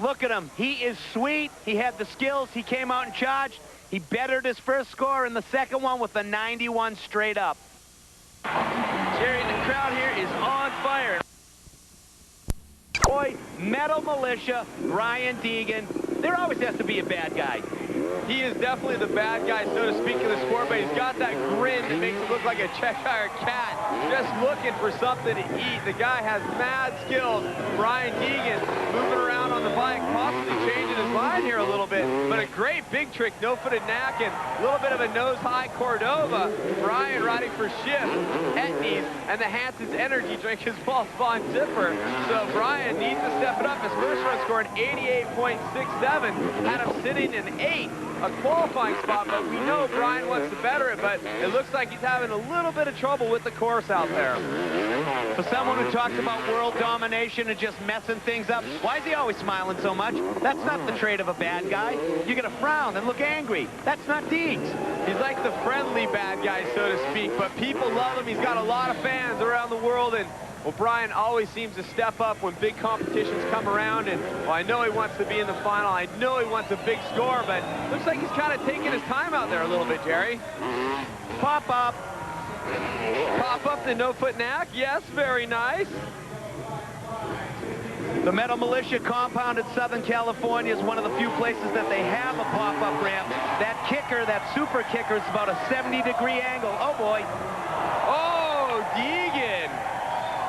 S2: Look at him. He is sweet. He had the skills. He came out and charged. He bettered his first score in the second one with a 91 straight up.
S3: Jerry, the crowd here is on fire.
S2: Boy, Metal Militia, Brian Deegan. There always has to be a bad guy.
S3: He is definitely the bad guy, so to speak, in the sport, but he's got that grin that makes him look like a Cheshire cat, just looking for something to eat. The guy has mad skills. Brian Deegan moving around on the bike, possibly changing his line here a little bit, but a great big trick, no-footed knack, and a little bit of a nose-high Cordova. Brian riding for Shift, Etnies, and the Hanson's energy drink is Paul Spawn Zipper. So Brian needs to step it up. His first run scored 88.67, had him sitting in 8th. A qualifying spot, but we know Brian wants to better it, but it looks like he's having a little bit of trouble with the course out there.
S2: For someone who talks about world domination and just messing things up, why is he always smiling so much? That's not the trait of a bad guy. You're going to frown and look angry. That's not Deegs.
S3: He's like the friendly bad guy, so to speak, but people love him. He's got a lot of fans around the world, and well, Brian always seems to step up when big competitions come around, and well, I know he wants to be in the final. I know he wants a big score, but looks like he's kind of taking his time out there a little bit, Jerry.
S2: Pop up.
S3: Pop up the no-foot knack. Yes, very nice.
S2: The Metal Militia compound in Southern California is one of the few places that they have a pop-up ramp. That kicker, that super kicker, is about a 70-degree angle. Oh, boy.
S3: Oh, Deegan.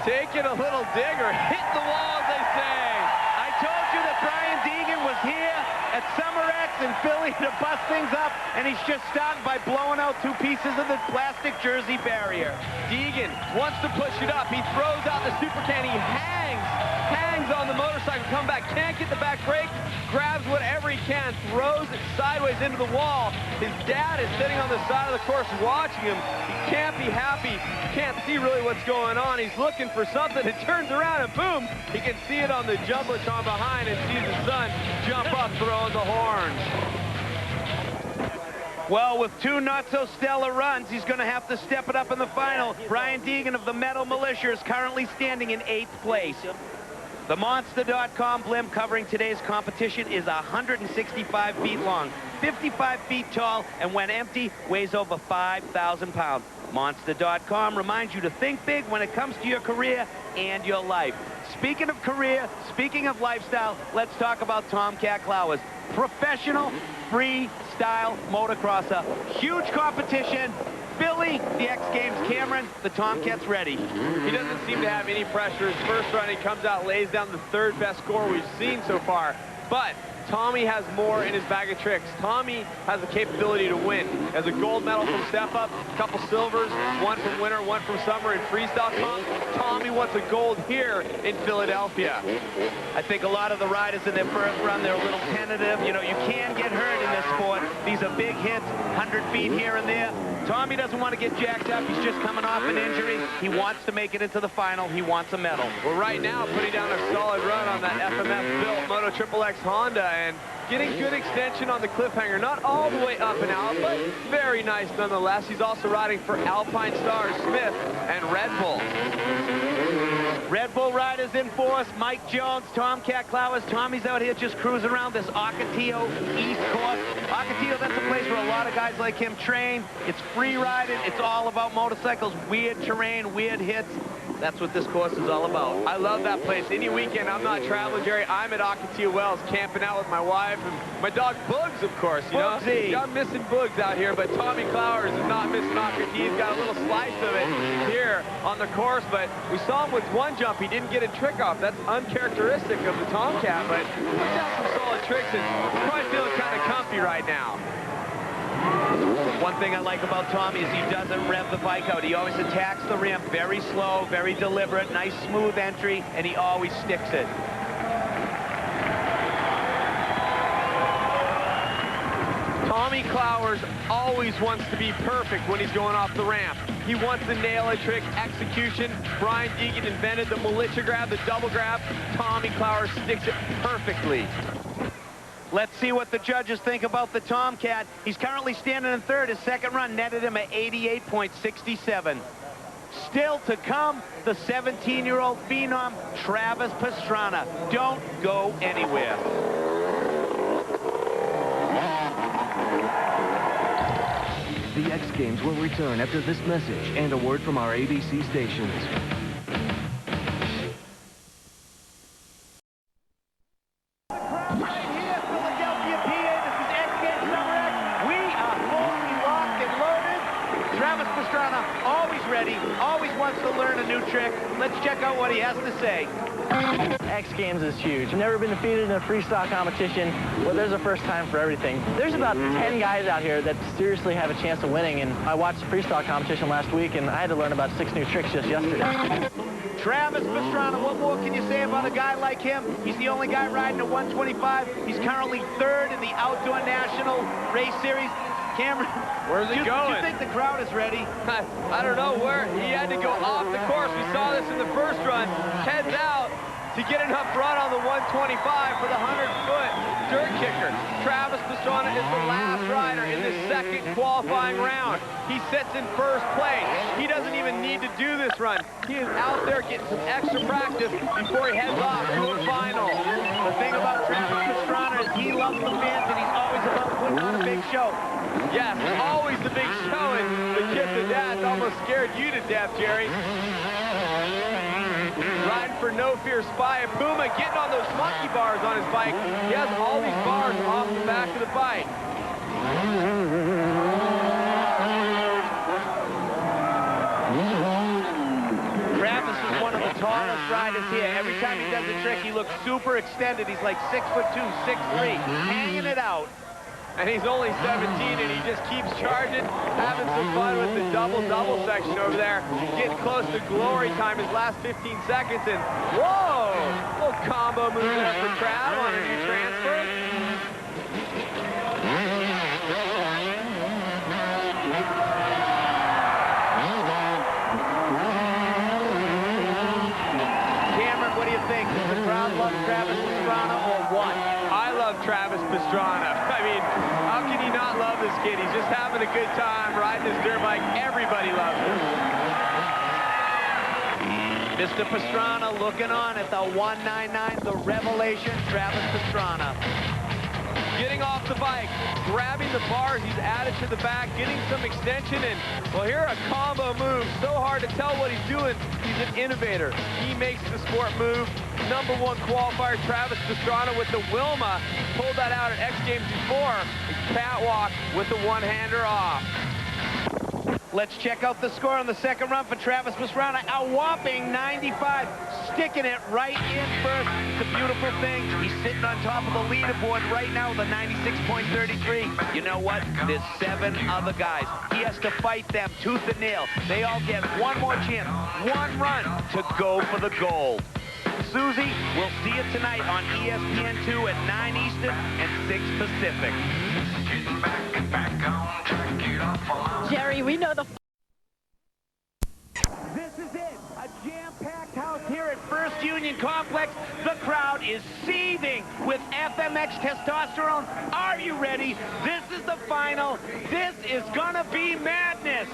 S3: Taking a little digger, hitting the wall, as they say.
S2: I told you that Brian Deegan was here at Summer X in Philly to bust things up, and he's just starting by blowing out 2 pieces of the plastic jersey barrier.
S3: Deegan wants to push it up. He throws out the super can. He hangs on the motorcycle, come back, can't get the back brake, grabs whatever he can, throws it sideways into the wall. His dad is sitting on the side of the course watching him. He can't be happy. Can't see really what's going on. He's looking for something. It turns around and boom, he can see it on the jumbotron behind and sees his son jump up throwing the horns.
S2: Well, with 2 not-so-stellar runs, he's going to have to step it up in the final. Brian Deegan of the Metal Militia is currently standing in 8th place. The Monster.com blimp covering today's competition is 165 feet long, 55 feet tall, and when empty, weighs over 5,000 pounds. Monster.com reminds you to think big when it comes to your career and your life. Speaking of career, speaking of lifestyle, let's talk about TomCat Clowers. Professional freestyle motocrosser. Huge competition. Philly, the X Games Cameron, the TomCat's ready.
S3: He doesn't seem to have any pressure. His first run, he comes out, lays down the 3rd best score we've seen so far. But Tommy has more in his bag of tricks. Tommy has the capability to win. He has a gold medal from Step Up, a couple silvers, 1 from winter, 1 from summer in freestyle comp. Tommy wants a gold here in Philadelphia.
S2: I think a lot of the riders in their first run, they're a little tentative. You know, you can get hurt in this sport. These are big hits, 100 feet here and there. Tommy doesn't want to get jacked up. He's just coming off an injury. He wants to make it into the final. He wants a medal.
S3: Well, right now, putting down a solid run on that FMF-built Moto XXX Honda and getting good extension on the cliffhanger. Not all the way up and out, but very nice nonetheless. He's also riding for Alpine Stars, Smith, and Red Bull.
S2: Red Bull riders in force. Mike Jones, TomCat Clowers. Tommy's out here just cruising around this Ocotillo East Course. Ocotillo, that's a place where a lot of guys like him train. It's free riding. It's all about motorcycles, weird terrain, weird hits.
S3: That's what this course is all about. I love that place. Any weekend I'm not traveling, Jerry, I'm at Akatia Wells camping out with my wife and my dog Bugs, of course. You know, I'm missing Bugs out here, but Tommy Clowers is not missing Akatia. He's got a little slice of it here on the course, but we saw him with one jump. He didn't get a trick off. That's uncharacteristic of the TomCat, but he's got some solid tricks and he's probably feeling kind of comfy right now.
S2: One thing I like about Tommy is he doesn't rev the bike out. He always attacks the ramp very slow, very deliberate, nice smooth entry, and he always sticks it.
S3: Tommy Clowers always wants to be perfect when he's going off the ramp. He wants to nail a trick, execution. Brian Deegan invented the militia grab, the double grab. Tommy Clowers sticks it perfectly.
S2: Let's see what the judges think about the TomCat. He's currently standing in third. His second run netted him at 88.67. Still to come, the 17-year-old phenom, Travis Pastrana. Don't go anywhere.
S8: The X Games will return after this message and a word from our ABC stations.
S2: Let's check out what he has to say.
S12: X Games is huge. I've never been defeated in a freestyle competition, but there's a first time for everything. There's about 10 guys out here that seriously have a chance of winning, and I watched the freestyle competition last week, and I had to learn about 6 new tricks just yesterday.
S2: Travis Pastrana, what more can you say about a guy like him? He's the only guy riding a 125. He's currently third in the Outdoor National Race Series. Cameron,
S3: where's it going?
S2: Do you think the crowd is ready?
S3: I don't know where. He had to go off the course. We saw this in the first run. Heads out to get enough run on the 125 for the 100-foot dirt kicker. Travis Pastrana is the last rider in the second qualifying round. He sits in first place. He doesn't even need to do this run. He is out there getting some extra practice before he heads off to a final.
S2: The thing about Travis Pastrana is he loves the fans and he's always about putting on a big show.
S3: Yes, always the big show, and the kiss of death almost scared you to death, Jerry. Riding for No Fear Spy. Puma getting on those monkey bars on his bike. He has all these bars off the back of the bike.
S2: Travis is one of the tallest riders here. Every time he does a trick, he looks super extended. He's like 6'2", 6'3", hanging it out.
S3: And he's only 17, and he just keeps charging, having some fun with the double-double section over there, getting close to glory time his last 15 seconds, and whoa! Little combo move there for Trav on a new transfer.
S2: Cameron, what do you think? Does the crowd love Travis Pastrana or what?
S3: I love Travis Pastrana. I mean, how can you not love this kid? He's just having a good time riding his dirt bike. Everybody loves him.
S2: Mr. Pastrana looking on at the 199, the revelation, Travis Pastrana.
S3: Getting off the bike, grabbing the bars, he's added to the back, getting some extension, and well, here a combo move. So hard to tell what he's doing. He's an innovator. He makes the sport move. #1 qualifier Travis Pastrana with the Wilma. Pulled that out at X Games before. Catwalk with the one-hander off.
S2: Let's check out the score on the second run for Travis Pastrana. A whopping 95, sticking it right in first. It's a beautiful thing. He's sitting on top of the leaderboard right now with a 96.33. You know what? There's 7 other guys. He has to fight them tooth and nail. They all get one more chance, one run to go for the gold. Susie, we'll see you tonight on ESPN2 at 9 Eastern and 6 Pacific.
S1: Jerry, we know the...
S2: This is it, a jam-packed house here at First Union Complex. The crowd is seething with FMX testosterone. Are you ready? This is the final. This is gonna be madness.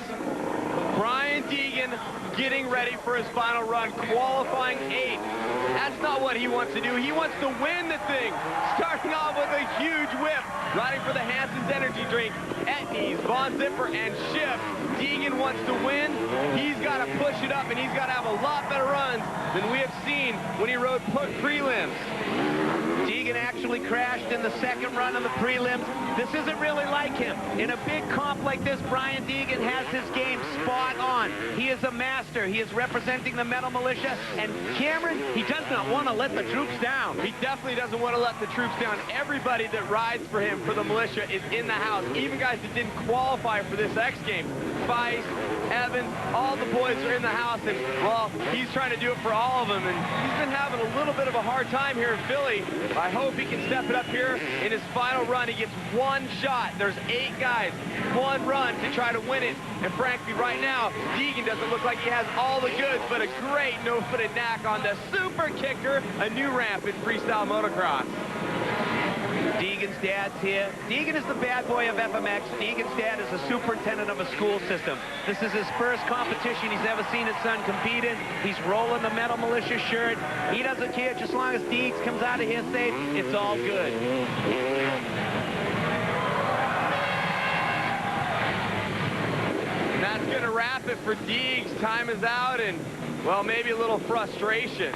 S3: Brian Deegan getting ready for his final run, qualifying 8th. That's not what he wants to do. He wants to win the thing. Starting off with a huge whip, riding for the Hanson's energy drink. Etnies, Von Zipper, and Schiff. Deegan wants to win. He's got to push it up, and he's got to have a lot better runs than we have seen when he rode prelims.
S2: Deegan actually crashed in the second run of the prelims. This isn't really like him. In a big comp like this, Brian Deegan has his game spot on. He is a master. He is representing the Metal Militia. And Cameron, he does not want to let the troops down.
S3: He definitely doesn't want to let the troops down. Everybody that rides for him for the militia is in the house. Even guys that didn't qualify for this X Games. Feist, Evans, all the boys are in the house. And, well, he's trying to do it for all of them. And he's been having a little bit of a hard time here in Philly. I hope he can step it up here in his final run. He gets one shot. There's 8 guys, one run to try to win it. And frankly, right now, Deegan doesn't look like he has all the goods, but a great no-footed knack on the super kicker, a new ramp in freestyle motocross.
S2: Deegan's dad's here. Deegan is the bad boy of FMX. Deegan's dad is a superintendent of a school system. This is his first competition he's ever seen his son compete in. He's rolling the Metal Militia shirt. He doesn't care just as long as Deegs comes out of here safe. It's all good.
S3: And that's going to wrap it for Deegs. Time is out, and, well, maybe a little frustration.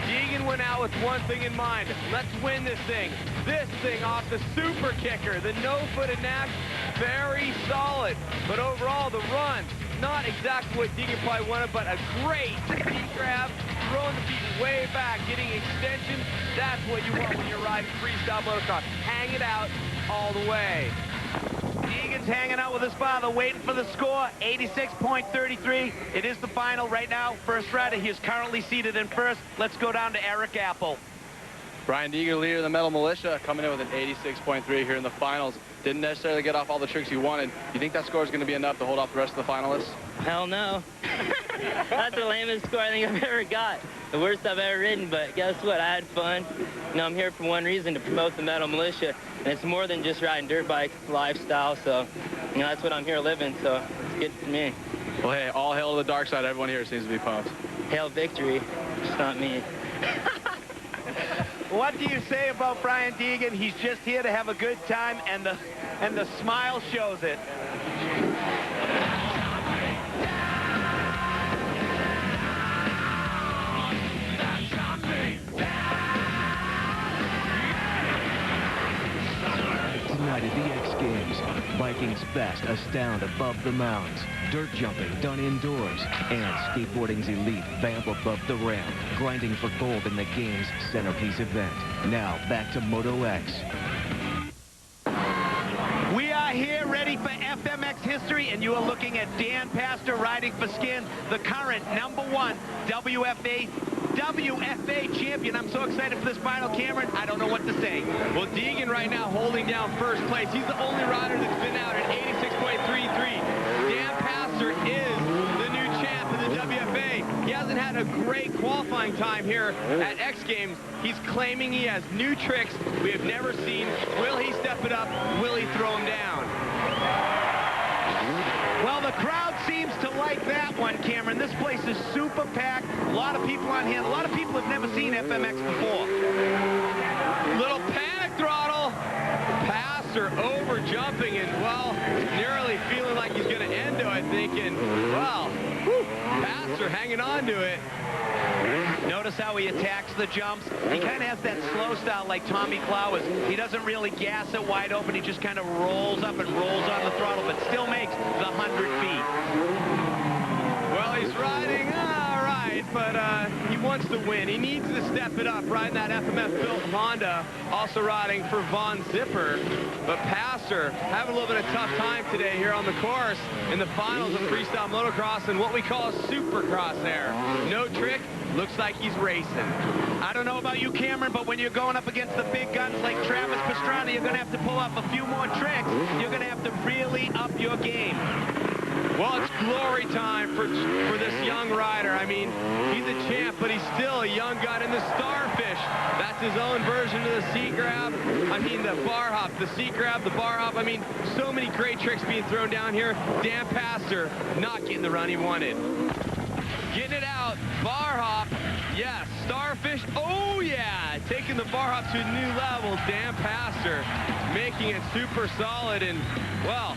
S3: Deegan went out with one thing in mind. Let's win this thing. This thing off the super kicker. The no-footed knack, very solid. But overall, the run, not exactly what Deegan probably wanted, but a great feet grab, throwing the feet way back, getting extension. That's what you want when you're riding freestyle motocross. Hang it out all the way.
S2: Deegan's hanging out with his father, waiting for the score, 86.33. It is the final right now. First rider, he is currently seated in first. Let's go down to Eric Apple.
S11: Brian Deegan, leader of the Metal Militia, coming in with an 86.3 here in the finals. Didn't necessarily get off all the tricks he wanted. You think that score is going to be enough to hold off the rest of the finalists?
S10: Hell no. That's the lamest score I think I've ever got. The worst I've ever ridden, but guess what? I had fun. You know, I'm here for one reason, to promote the Metal Militia. And it's more than just riding dirt bikes, lifestyle. So, you know, that's what I'm here living, so it's good for me.
S11: Well, hey, all hail to the dark side. Everyone here seems to be pumped.
S10: Hail victory, just not me.
S2: What do you say about Brian Deegan? He's just here to have a good time, and the smile shows it.
S8: Tonight at the X Games, Viking's best astound above the mounds, dirt jumping done indoors, and skateboarding's elite vamp above the ramp, grinding for gold in the game's centerpiece event. Now back to Moto X.
S2: We are here ready for FMX history, and you are looking at Dan Pastor riding for Skin, the current #1 WFA champion. I'm so excited for this final, Cameron. I don't know what to say.
S3: Well, Deegan right now holding down first place. He's the only rider that's been out at 86.33. Dan Pastor is the new champ of the WFA. He hasn't had a great qualifying time here at X Games. He's claiming he has new tricks we have never seen. Will he step it up? Will he throw him down?
S2: Well, the crowd seems to like that one, Cameron. This place is super packed. A lot of people on hand. A lot of people have never seen FMX before.
S3: Little panic throttle. Pastor over jumping and, well, nearly feeling like he's going to endo, I think. And, well, Pastor hanging on to it.
S2: Notice how he attacks the jumps. He kind of has that slow style like Tommy Clowers. He doesn't really gas it wide open. He just kind of rolls up and rolls on the throttle, but still makes the 100 feet.
S3: Well, he's riding all right, but he wants to win. He needs to step it up, riding that FMF-built Honda, also riding for Von Zipper. But Pastor having a little bit of tough time today here on the course in the finals of freestyle motocross and what we call a supercross there. No trick. Looks like he's racing.
S2: I don't know about you, Cameron, but when you're going up against the big guns like Travis Pastrana, you're going to have to pull off a few more tricks. You're going to have to really up your game.
S3: Well, it's glory time for this young rider. I mean, he's a champ, but he's still a young gun in the starfish. That's his own version of the seat grab. I mean, the bar hop, the seat grab, the bar hop. I mean, so many great tricks being thrown down here. Dan Pastor not getting the run he wanted. Getting it out, bar hop, yes, starfish, oh yeah, taking the bar hop to a new level. Dan Pastor making it super solid, and well,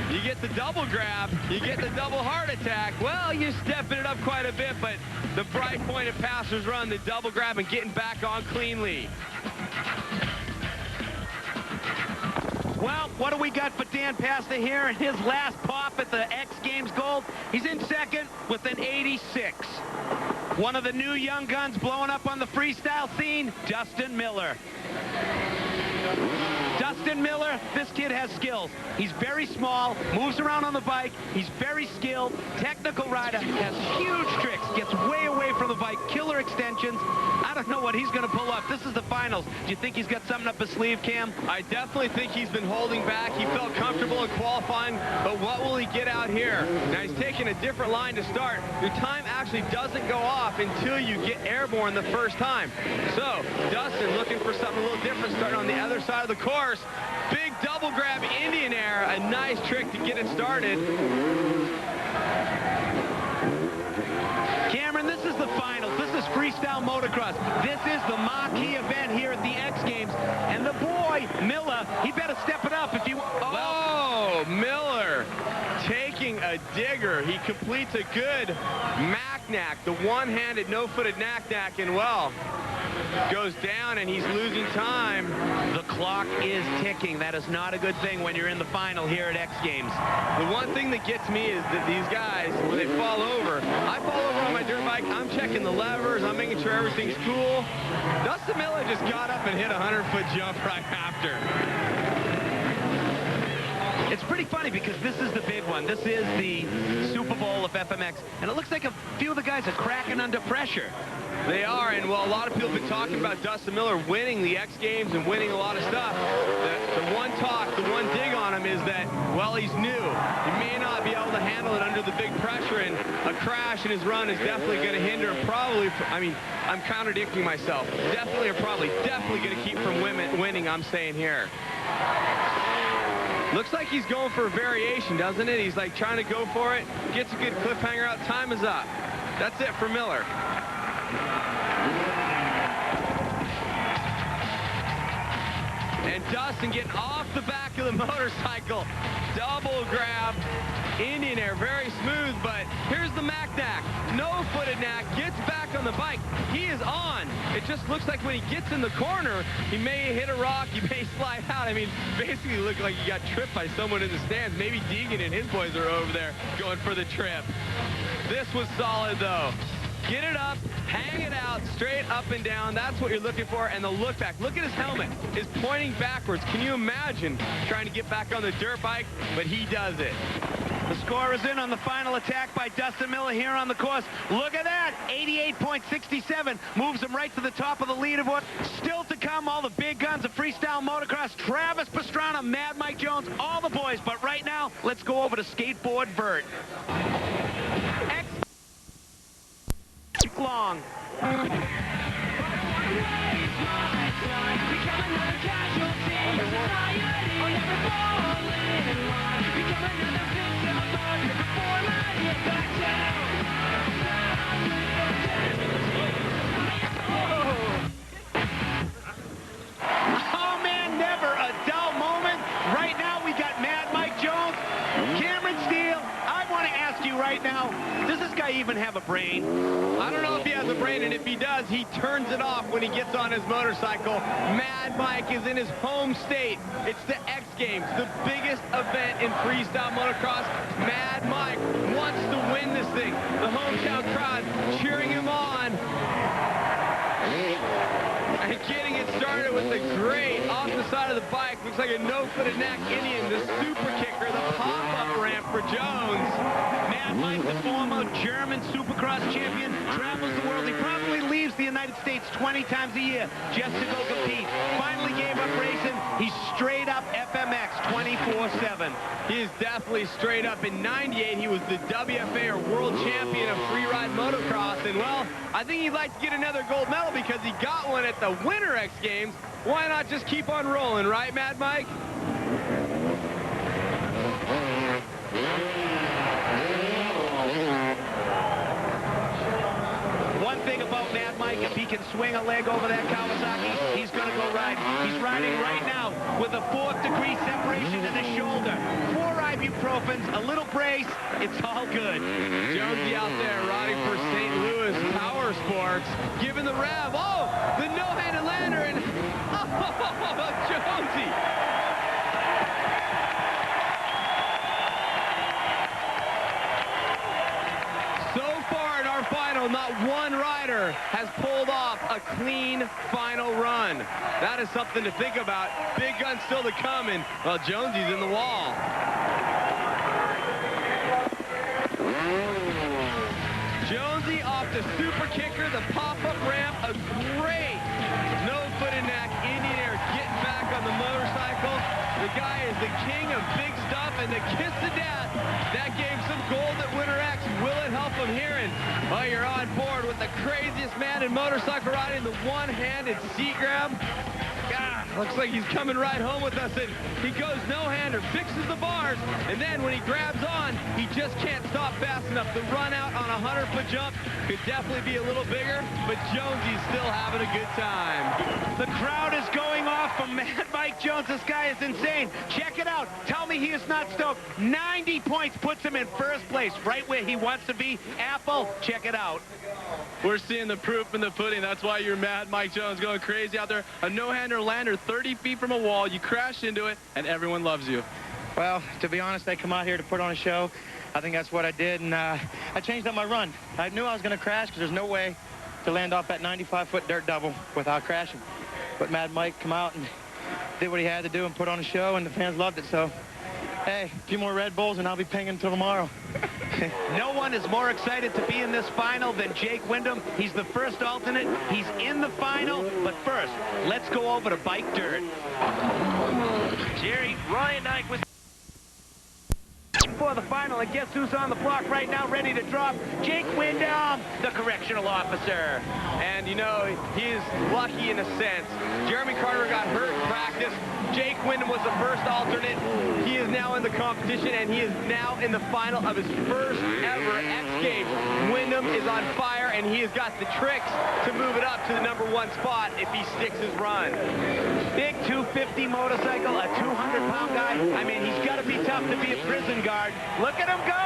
S3: you get the double grab, you get the double heart attack. Well, you're stepping it up quite a bit, but the bright point of Pastor's run, the double grab and getting back on cleanly.
S2: Well, what do we got for Dan Pastor here in his last pop at the X Games Gold? He's in second with an 86. One of the new young guns blowing up on the freestyle scene, Dustin Miller. Dustin Miller, this kid has skills. He's very small, moves around on the bike. He's very skilled, technical rider, has huge tricks, gets way away from the bike, killer extensions. I don't know what he's going to pull off. This is the finals. Do you think he's got something up his sleeve, Cam?
S3: I definitely think he's been holding back. He felt comfortable in qualifying, but what will he get out here? Now, he's taking a different line to start. Your time actually doesn't go off until you get airborne the first time. So, Dustin looking for something a little different, starting on the other side of the course. Big double grab Indian air, a nice trick to get it started.
S2: Cameron, this is the finals. This is Freestyle Motocross. This is the marquee event here at the X Games. And the boy, Miller, he better step it up if you...
S3: Oh, Miller taking a digger. He completes a good knack, the one-handed, no-footed knack, and well, goes down and he's losing time.
S2: The clock is ticking. That is not a good thing when you're in the final here at X Games.
S3: The one thing that gets me is that these guys, when they fall over, I fall over on my dirt bike, I'm checking the levers, I'm making sure everything's cool. Dustin Miller just got up and hit a 100-foot jump right after.
S2: It's pretty funny because this is the big one. This is the Super Bowl of FMX, and it looks like a few of the guys are cracking under pressure.
S3: They are, and well, a lot of people have been talking about Dustin Miller winning the X Games and winning a lot of stuff. The one talk, the one dig on him is that, well, he's new. He may not be able to handle it under the big pressure, and a crash in his run is definitely going to hinder him. Probably, I mean, I'm contradicting myself. Definitely or probably definitely going to keep from winning, I'm saying here. Looks like he's going for a variation, doesn't it? He's like trying to go for it. Gets a good cliffhanger out. Time is up. That's it for Miller. And Dustin getting off the back of the motorcycle. Double grab. Indian air, very smooth, but here's the Mac-Knack. No-footed knack, gets back on the bike. He is on. It just looks like when he gets in the corner, he may hit a rock, he may slide out. I mean, basically look like he got tripped by someone in the stands. Maybe Deegan and his boys are over there going for the trip. This was solid, though. Get it up, hang it out, straight up and down. That's what you're looking for. And the look back. Look at his helmet. It's pointing backwards. Can you imagine trying to get back on the dirt bike? But he does it.
S2: The score is in on the final attack by Dustin Miller here on the course. Look at that, 88.67, moves him right to the top of the leaderboard. Still to come, all the big guns of freestyle motocross, Travis Pastrana, Mad Mike Jones, all the boys. But right now, let's go over to skateboard vert. X long. Oh man, never a dull moment. Right now we got Mad Mike Jones, Cameron Steele. I want to ask you right now, does this guy even have a brain?
S3: I don't know if he has a brain, and if he does, he turns it off when he gets on his motorcycle. Mad Mike is in his home state. It's the X Games, the biggest event in freestyle motocross. Mad Mike wants to win this thing. The hometown crowd cheering him on. And getting it started with the great off the side of the bike. Looks like a no-footed knack Indian. The super kicker, the pop-up ramp for Jones.
S2: Mad Mike, the former German Supercross champion, travels the world. He probably leaves the United States 20 times a year just to go compete. Finally gave up racing. He's straight up FMX. 24/7.
S3: He is definitely straight up. In '98, he was the WFA or world champion of freeride motocross. And, well, I think he'd like to get another gold medal because he got one at the Winter X Games. Why not just keep on rolling, right, Mad Mike?
S2: One thing about Mad Mike, if he can swing a leg over that Kawasaki, he's going to go riding. He's riding right now with a 4th-degree separation in the shoulder. 4 ibuprofens, a little brace. It's all good.
S3: Jonesy out there riding for St. Louis Power Sports, giving the rev. Oh, the no-handed lander, and oh, Jonesy. Final, not one rider has pulled off a clean final run. That is something to think about. Big gun still to come, and, well, Jonesy's in the wall. Jonesy off the super kicker, the pop-up ramp, a great nose, foot, and neck, Indian air, getting back on the motorcycle. The guy is the king of big stuff, and the kiss to death. That gave some gold at Winter X. Will it help him here? And, oh, you're on board with the craziest man in motorcycle riding, the one-handed seat grab. God, looks like he's coming right home with us, and he goes no-hander, fixes the bars, and then when he grabs on, he just can't stop fast enough. The run out on a 100-foot jump could definitely be a little bigger, but Jonesy's still having a good time.
S2: The crowd is going off from Mad Mike Jones. This guy is insane. Check it out. Tell me he is not stoked. 90 points puts him in first place, right where he wants to be. Apple, check it out.
S11: We're seeing the proof in the pudding. That's why you're Mad Mike Jones going crazy out there. A no-hander lander 30 feet from a wall. You crash into it, and everyone loves you.
S6: Well, to be honest, I come out here to put on a show. I think that's what I did, and I changed up my run. I knew I was going to crash because there's no way to land off that 95-foot dirt double without crashing. But Mad Mike come out and did what he had to do and put on a show, and the fans loved it. So, hey, a few more Red Bulls, and I'll be pinging until tomorrow.
S2: No one is more excited to be in this final than Jake Windham. He's the first alternate. He's in the final. But first, let's go over to Bike Dirt. Jerry, Ryan Knight was for the final, and guess who's on the block right now ready to drop? Jake Windham, the correctional officer.
S3: And, you know, he is lucky in a sense. Jeremy Carter got hurt in practice. Jake Windham was the first alternate. He is now in the competition, and he is now in the final of his first ever X Games. Windham is on fire, and he has got the tricks to move it up to the #1 spot if he sticks his run.
S2: Big 250 motorcycle, a 200-pound guy. I mean, he's got to be tough to be a prison guard. Look at him go!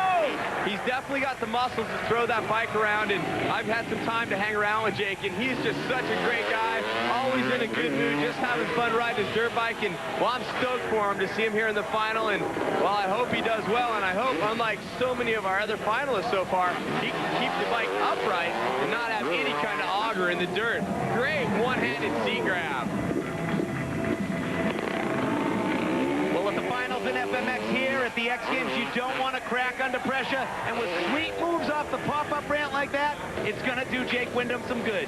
S3: He's definitely got the muscles to throw that bike around, and I've had some time to hang around with Jake, and he's just such a great guy, always in a good mood, just having fun riding his dirt bike, and, well, I'm stoked for him to see him here in the final, and, well, I hope he does well, and I hope, unlike so many of our other finalists so far, he can keep the bike upright and not have any kind of auger in the dirt. Great one-handed seat grab.
S2: Well, at the finals in FMX here at the X Games, you don't want to crack under pressure. And with sweet moves off the pop-up ramp like that, it's going to do Jake Windham some good.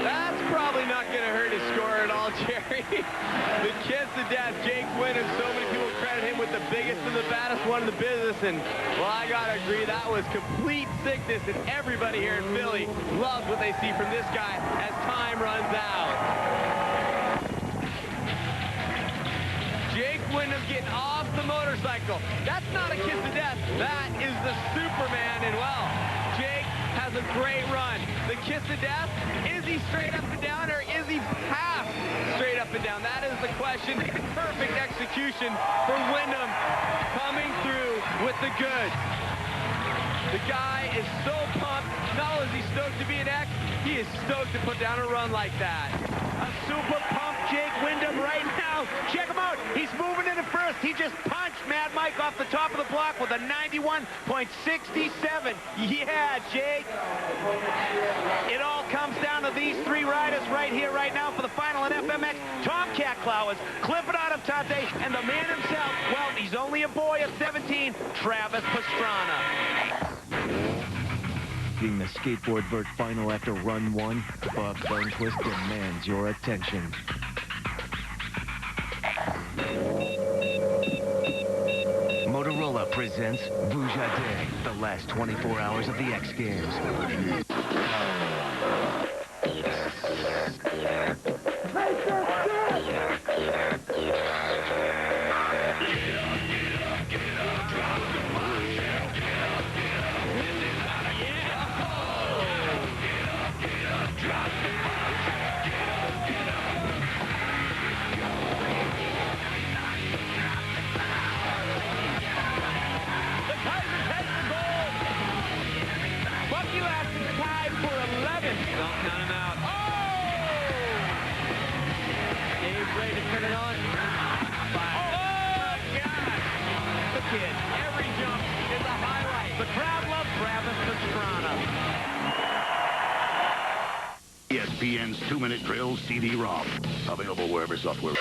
S3: That's probably not going to hurt his score at all, Jerry. The kiss to death, Jake Windham. So many people credit him with the biggest and the baddest one in the business, and, well, I gotta agree, that was complete sickness, and everybody here in Philly loves what they see from this guy as time runs out. Jake Windham getting off the motorcycle. That's not a kiss to death. That is the Superman, and, well, Jake has a great run. The kiss to death, is he straight up and down, or is he half straight up and down? That is the question. Perfect execution for Windham, coming through with the goods. The guy is so pumped. Not only is he stoked to be an X, he is stoked to put down a run like that.
S2: A super pumped Jake Windham right now. Check him out. He's moving into first. He just punched Mad Mike off the top of the block with a 91.67. Yeah, Jake. It all comes down to these three riders right here, right now for the final in FMX. TomCat Clowers, Clifford Adoptante, and the man himself, well, he's only a boy of 17, Travis Pastrana.
S8: Leading the skateboard vert final after run 1, Bob Burnquist demands your attention. Motorola presents Vujade, the last 24 hours of the X Games.
S2: Every jump is a highlight. The crowd loves Pastrana.
S13: ESPN's 2-minute drill CD-ROM. Available wherever software.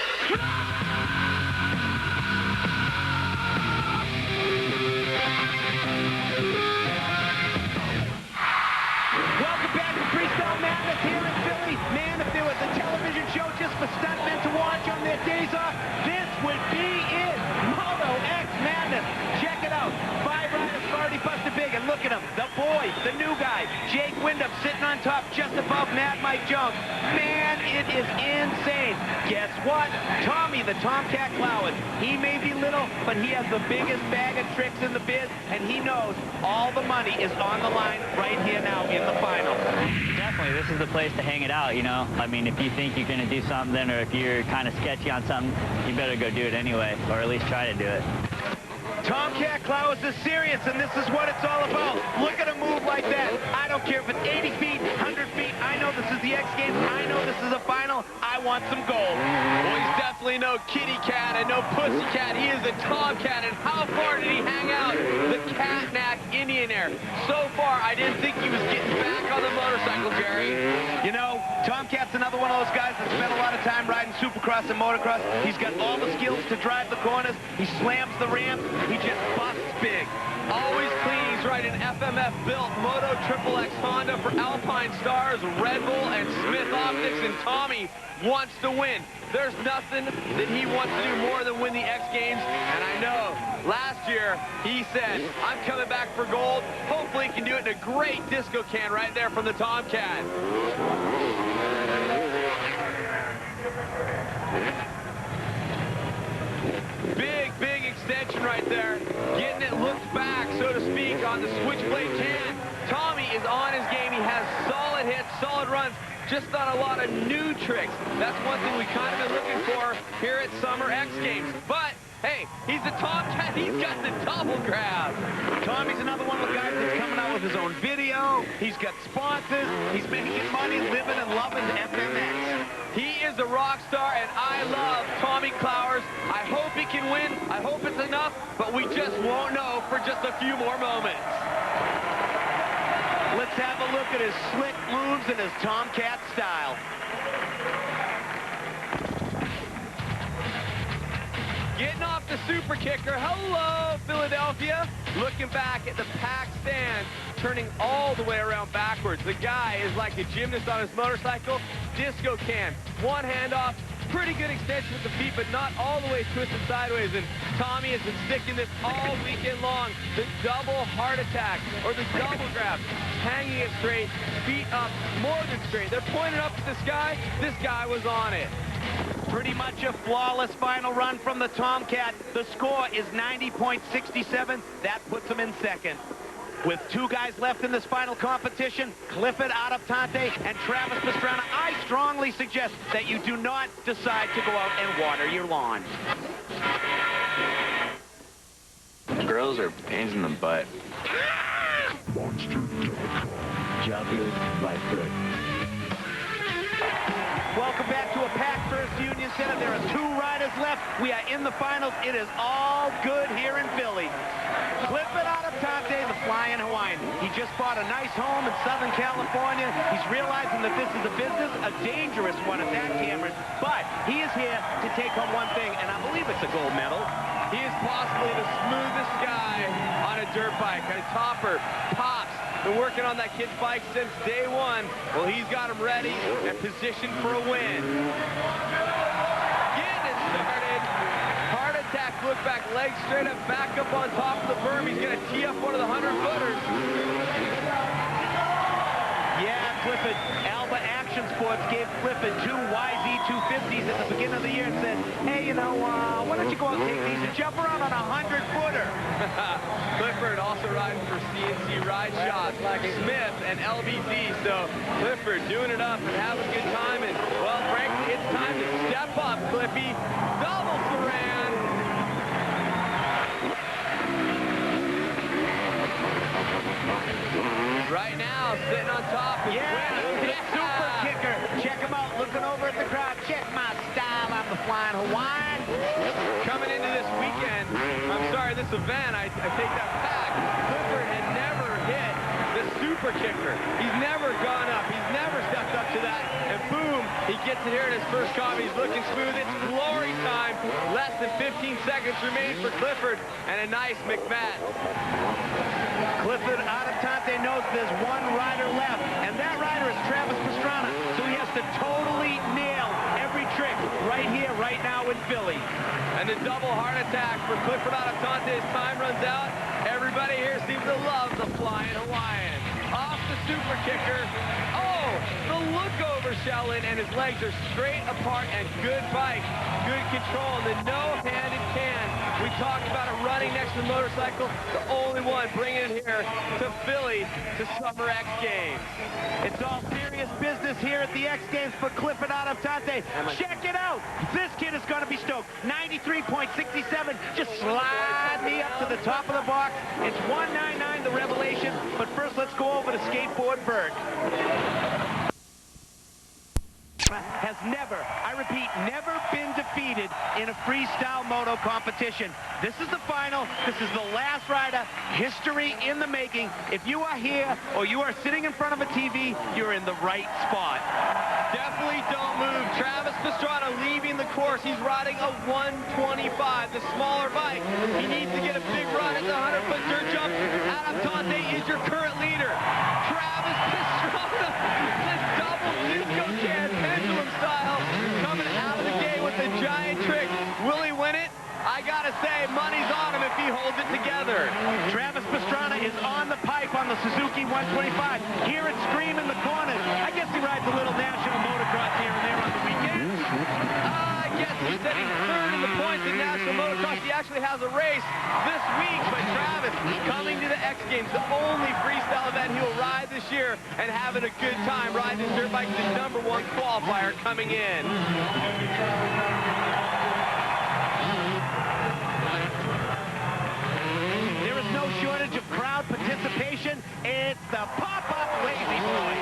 S2: Welcome back to Freestyle Madness here in Philly. Man, if there was a television show just for stuntmen to watch on their days off, this would be it. Moto X Madness. Check it out. 5 riders already busted big, and look at him. The boy, the new guy, Jake Windham, sitting on top just above Mad Mike Jones. Man, it is insane. Guess what? Tommy, the TomCat Clowers. He may be little, but he has the biggest bag of tricks in the biz, and he knows all the money is on the line right here now in the final.
S14: Definitely, this is the place to hang it out, you know? I mean, if you think you're going to do something, or if you're kind of sketchy on something, you better go do it anyway, or at least try to do it.
S2: TomCat Clowers is serious, and this is what it's all about. Look at a move like that. I don't care if it's 80 feet, 100 feet. I know this is the X Games. I know this is a final. I want some gold.
S3: Well, he's definitely no kitty cat and no pussy cat. He is a TomCat, and how far did he hang out? The Catnack Indian Air. So far, I didn't think he was getting back on the motorcycle, Jerry.
S2: You know, TomCat's another one of those guys that spent a lot of time riding supercross and motocross. He's got all the skills to drive the corners. He slams the ramps. He just busts big.
S3: Always clean. He's riding FMF-built Moto XXX Honda for Alpine Stars, Red Bull, and Smith Optics, and Tommy wants to win. There's nothing that he wants to do more than win the X Games, and I know last year he said, I'm coming back for gold. Hopefully he can do it in a great disco can right there from the TomCat. Big extension right there. Getting it looked back, so to speak, on the switchblade can. Tommy is on his game. He has solid hits, solid runs, just not a lot of new tricks. That's one thing we kind of been looking for here at Summer X Games. But, hey, he's the TomCat. He's got the double grab.
S2: Tommy's another one of the guys that's coming out with his own video. He's got sponsors. He's making money living and loving FMX.
S3: He is a rock star, and I love Tommy Clowers. I hope he can win. I hope it's enough, but we just won't know for just a few more moments.
S2: Let's have a look at his slick moves and his TomCat style.
S3: Getting off the super kicker. Hello, Philadelphia. Looking back at the packed stand, turning all the way around backwards. The guy is like a gymnast on his motorcycle. Disco can. One hand off. Pretty good extension with the feet, but not all the way twisted sideways. And Tommy has been sticking this all weekend long. The double heart attack, or the double grab. Hanging it straight, feet up, more than straight. They're pointing up to the sky. This guy was on it.
S2: Pretty much a flawless final run from the TomCat. The score is 90.67. That puts him in second. With 2 guys left in this final competition, Clifford, Adoptante, and Travis Pastrana, I strongly suggest that you do not decide to go out and water your lawn.
S15: Girls are pains in the butt.
S8: Jockey by foot.
S2: Welcome back to a packed First Union Center. There are 2 riders left. We are in the finals. It is all good here in Philly. Clifford Adoptante, the Flyin Hawaiian. He just bought a nice home in Southern California. He's realizing that this is a business, a dangerous one at that, Cameron. But he is here to take home one thing, and I believe it's a gold medal.
S3: He is possibly the smoothest guy on a dirt bike. A topper, pops, been working on that kid's bike since day one. Well, he's got him ready and positioned for a win. Getting it started. Heart attack, look back, legs straight up, back up on top of the berm. He's going to tee up one of the 100-footers.
S2: Yeah, Clifford, Alba Action Sports gave Clifford 2 YZ250s at the beginning of the year and said, hey, you know, why don't you go out and take these and jump around on a 100-footer?
S3: Clifford also riding for CNC Ride Shop, Smith and LBD. So Clifford doing it up and having a good time. And, well, frankly, it's time to step up, Cliffy. Double Saran. Right now, sitting on top is
S2: the super kicker. Check him out, looking over at the crowd. Check my style. I'm the Flyin Hawaiian.
S3: Coming into this weekend, I'm sorry, this event, I take that back. Clifford had never hit the super kicker. He's never gone up. He's never stepped up to that. And boom, he gets it here in his first copy. He's looking smooth. It's glory time. Less than 15 seconds remain for Clifford. And a nice McMat.
S2: Clifford Adoptante knows there's one rider left, and that rider is Travis Pastrana, so he has to totally nail every trick right here, right now in Philly.
S3: And the double heart attack for Clifford Adoptante as time runs out. Everybody here seems to love the Flyin Hawaiian. Off the super kicker. Oh, the look over Sheldon, and his legs are straight apart and good bike, good control, and the no-handed can. We talked about it running next to the motorcycle, the only one bringing it here to Philly to Summer X Games.
S2: It's all serious business here at the X Games for Clifford Adoptante. Check it out. This kid is going to be stoked. 93.67. Just slide me up to the top of the box. It's 199, the revelation. But first, let's go over to Skateboard Bert. Has never, I repeat, never been defeated in a freestyle moto competition. This is the final. This is the last rider. History in the making. If you are here or you are sitting in front of a TV, you're in the right spot.
S3: Definitely don't move. Travis Pastrana leaving the course. He's riding a 125, the smaller bike. He needs to get a big run at the 100-foot dirt jump. Adoptante is your current leader. Travis Pastrana, the double disco can pendulum style, coming out of the gate with a giant trick. Will he win it? I gotta say, money's on him if he holds it together.
S2: Travis Pastrana is on the pipe on the Suzuki 125. Hear it scream in the corners. I guess he rides a little national motocross here and there on the weekends.
S3: I guess he's sitting third in the points in national motocross. He actually has a race this week, but Travis coming to the X Games, the only freestyle event he will ride this year, and having a good time riding his dirt bike, the #1 qualifier coming in.
S2: No shortage of crowd participation. It's the pop-up lazy boy.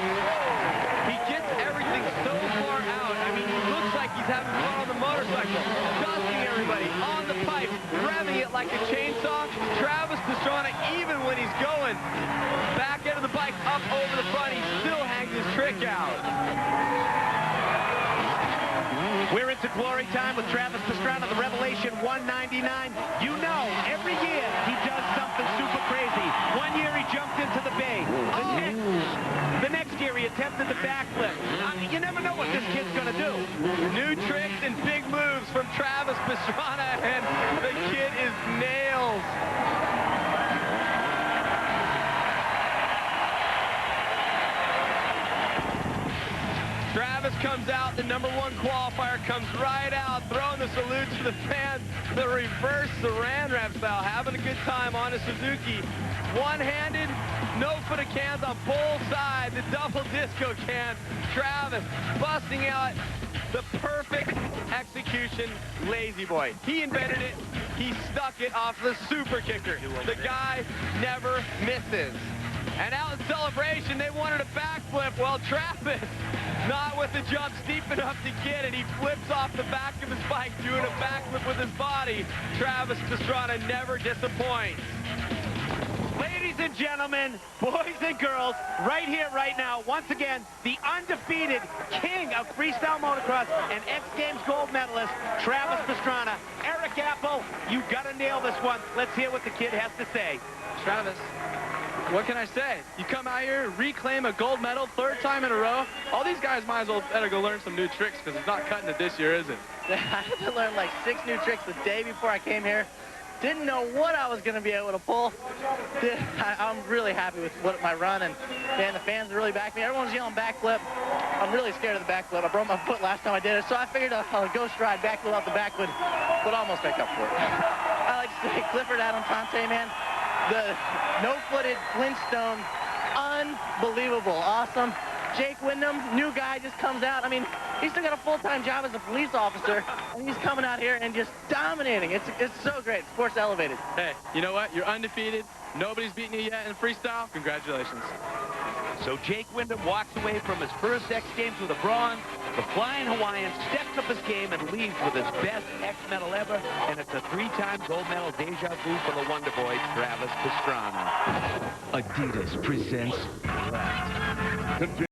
S3: He gets everything so far out. I mean, he looks like he's having fun on the motorcycle, dusting everybody on the pipe, revving it like a chainsaw. Travis Pastrana, even when he's going back end of the bike up over the front, he still hangs his trick out.
S2: We're into glory time with Travis Pastrana, the Revelation 199. You know, every year he does something super crazy. One year he jumped into the bay. The next year he attempted the backflip. You never know what this kid's going to do.
S3: New tricks and big moves from Travis Pastrana, and the kid is nails. Travis comes out, the #1 qualifier comes right out, throwing the salutes to the fans, the reverse saran wrap style, having a good time on a Suzuki. One-handed, no foot of cans on both sides, the double disco can. Travis busting out the perfect execution lazy boy. He invented it, he stuck it off the super kicker. The guy never misses. And out in celebration, they wanted a backflip. Well, Travis, not with the jump steep enough to get it. He flips off the back of his bike, doing a backflip with his body. Travis Pastrana never disappoints.
S2: Ladies and gentlemen, boys and girls, right here, right now, once again, the undefeated king of freestyle motocross and X Games gold medalist, Travis Pastrana. Eric Apple, you gotta nail this one. Let's hear what the kid has to say.
S11: Travis, What can I say? You come out here, reclaim a gold medal, third time in a row. All these guys might as well better go learn some new tricks because it's not cutting it this year, is it?
S12: I had to learn like 6 new tricks the day before I came here. Didn't know what I was going to be able to pull. I'm really happy with my run, and man, the fans really back me. Everyone's yelling backflip. I'm really scared of the backflip. I broke my foot last time I did it, so I figured a ghost ride backflip off the back would almost make up for it. I like to say Clifford, Adoptante, man, the no-footed Flintstone, unbelievable, awesome. Jake Windham, new guy, just comes out. I mean, he's still got a full-time job as a police officer, and he's coming out here and just dominating. It's so great. Sports elevated.
S11: Hey, you know what? You're undefeated. Nobody's beaten you yet in freestyle. Congratulations.
S2: So Jake Windham walks away from his first X Games with a bronze. The Flyin Hawaiian steps up his game and leaves with his best X medal ever, and it's a 3-time gold medal deja vu for the Wonder Boy, Travis Pastrana.
S8: Adidas presents Left.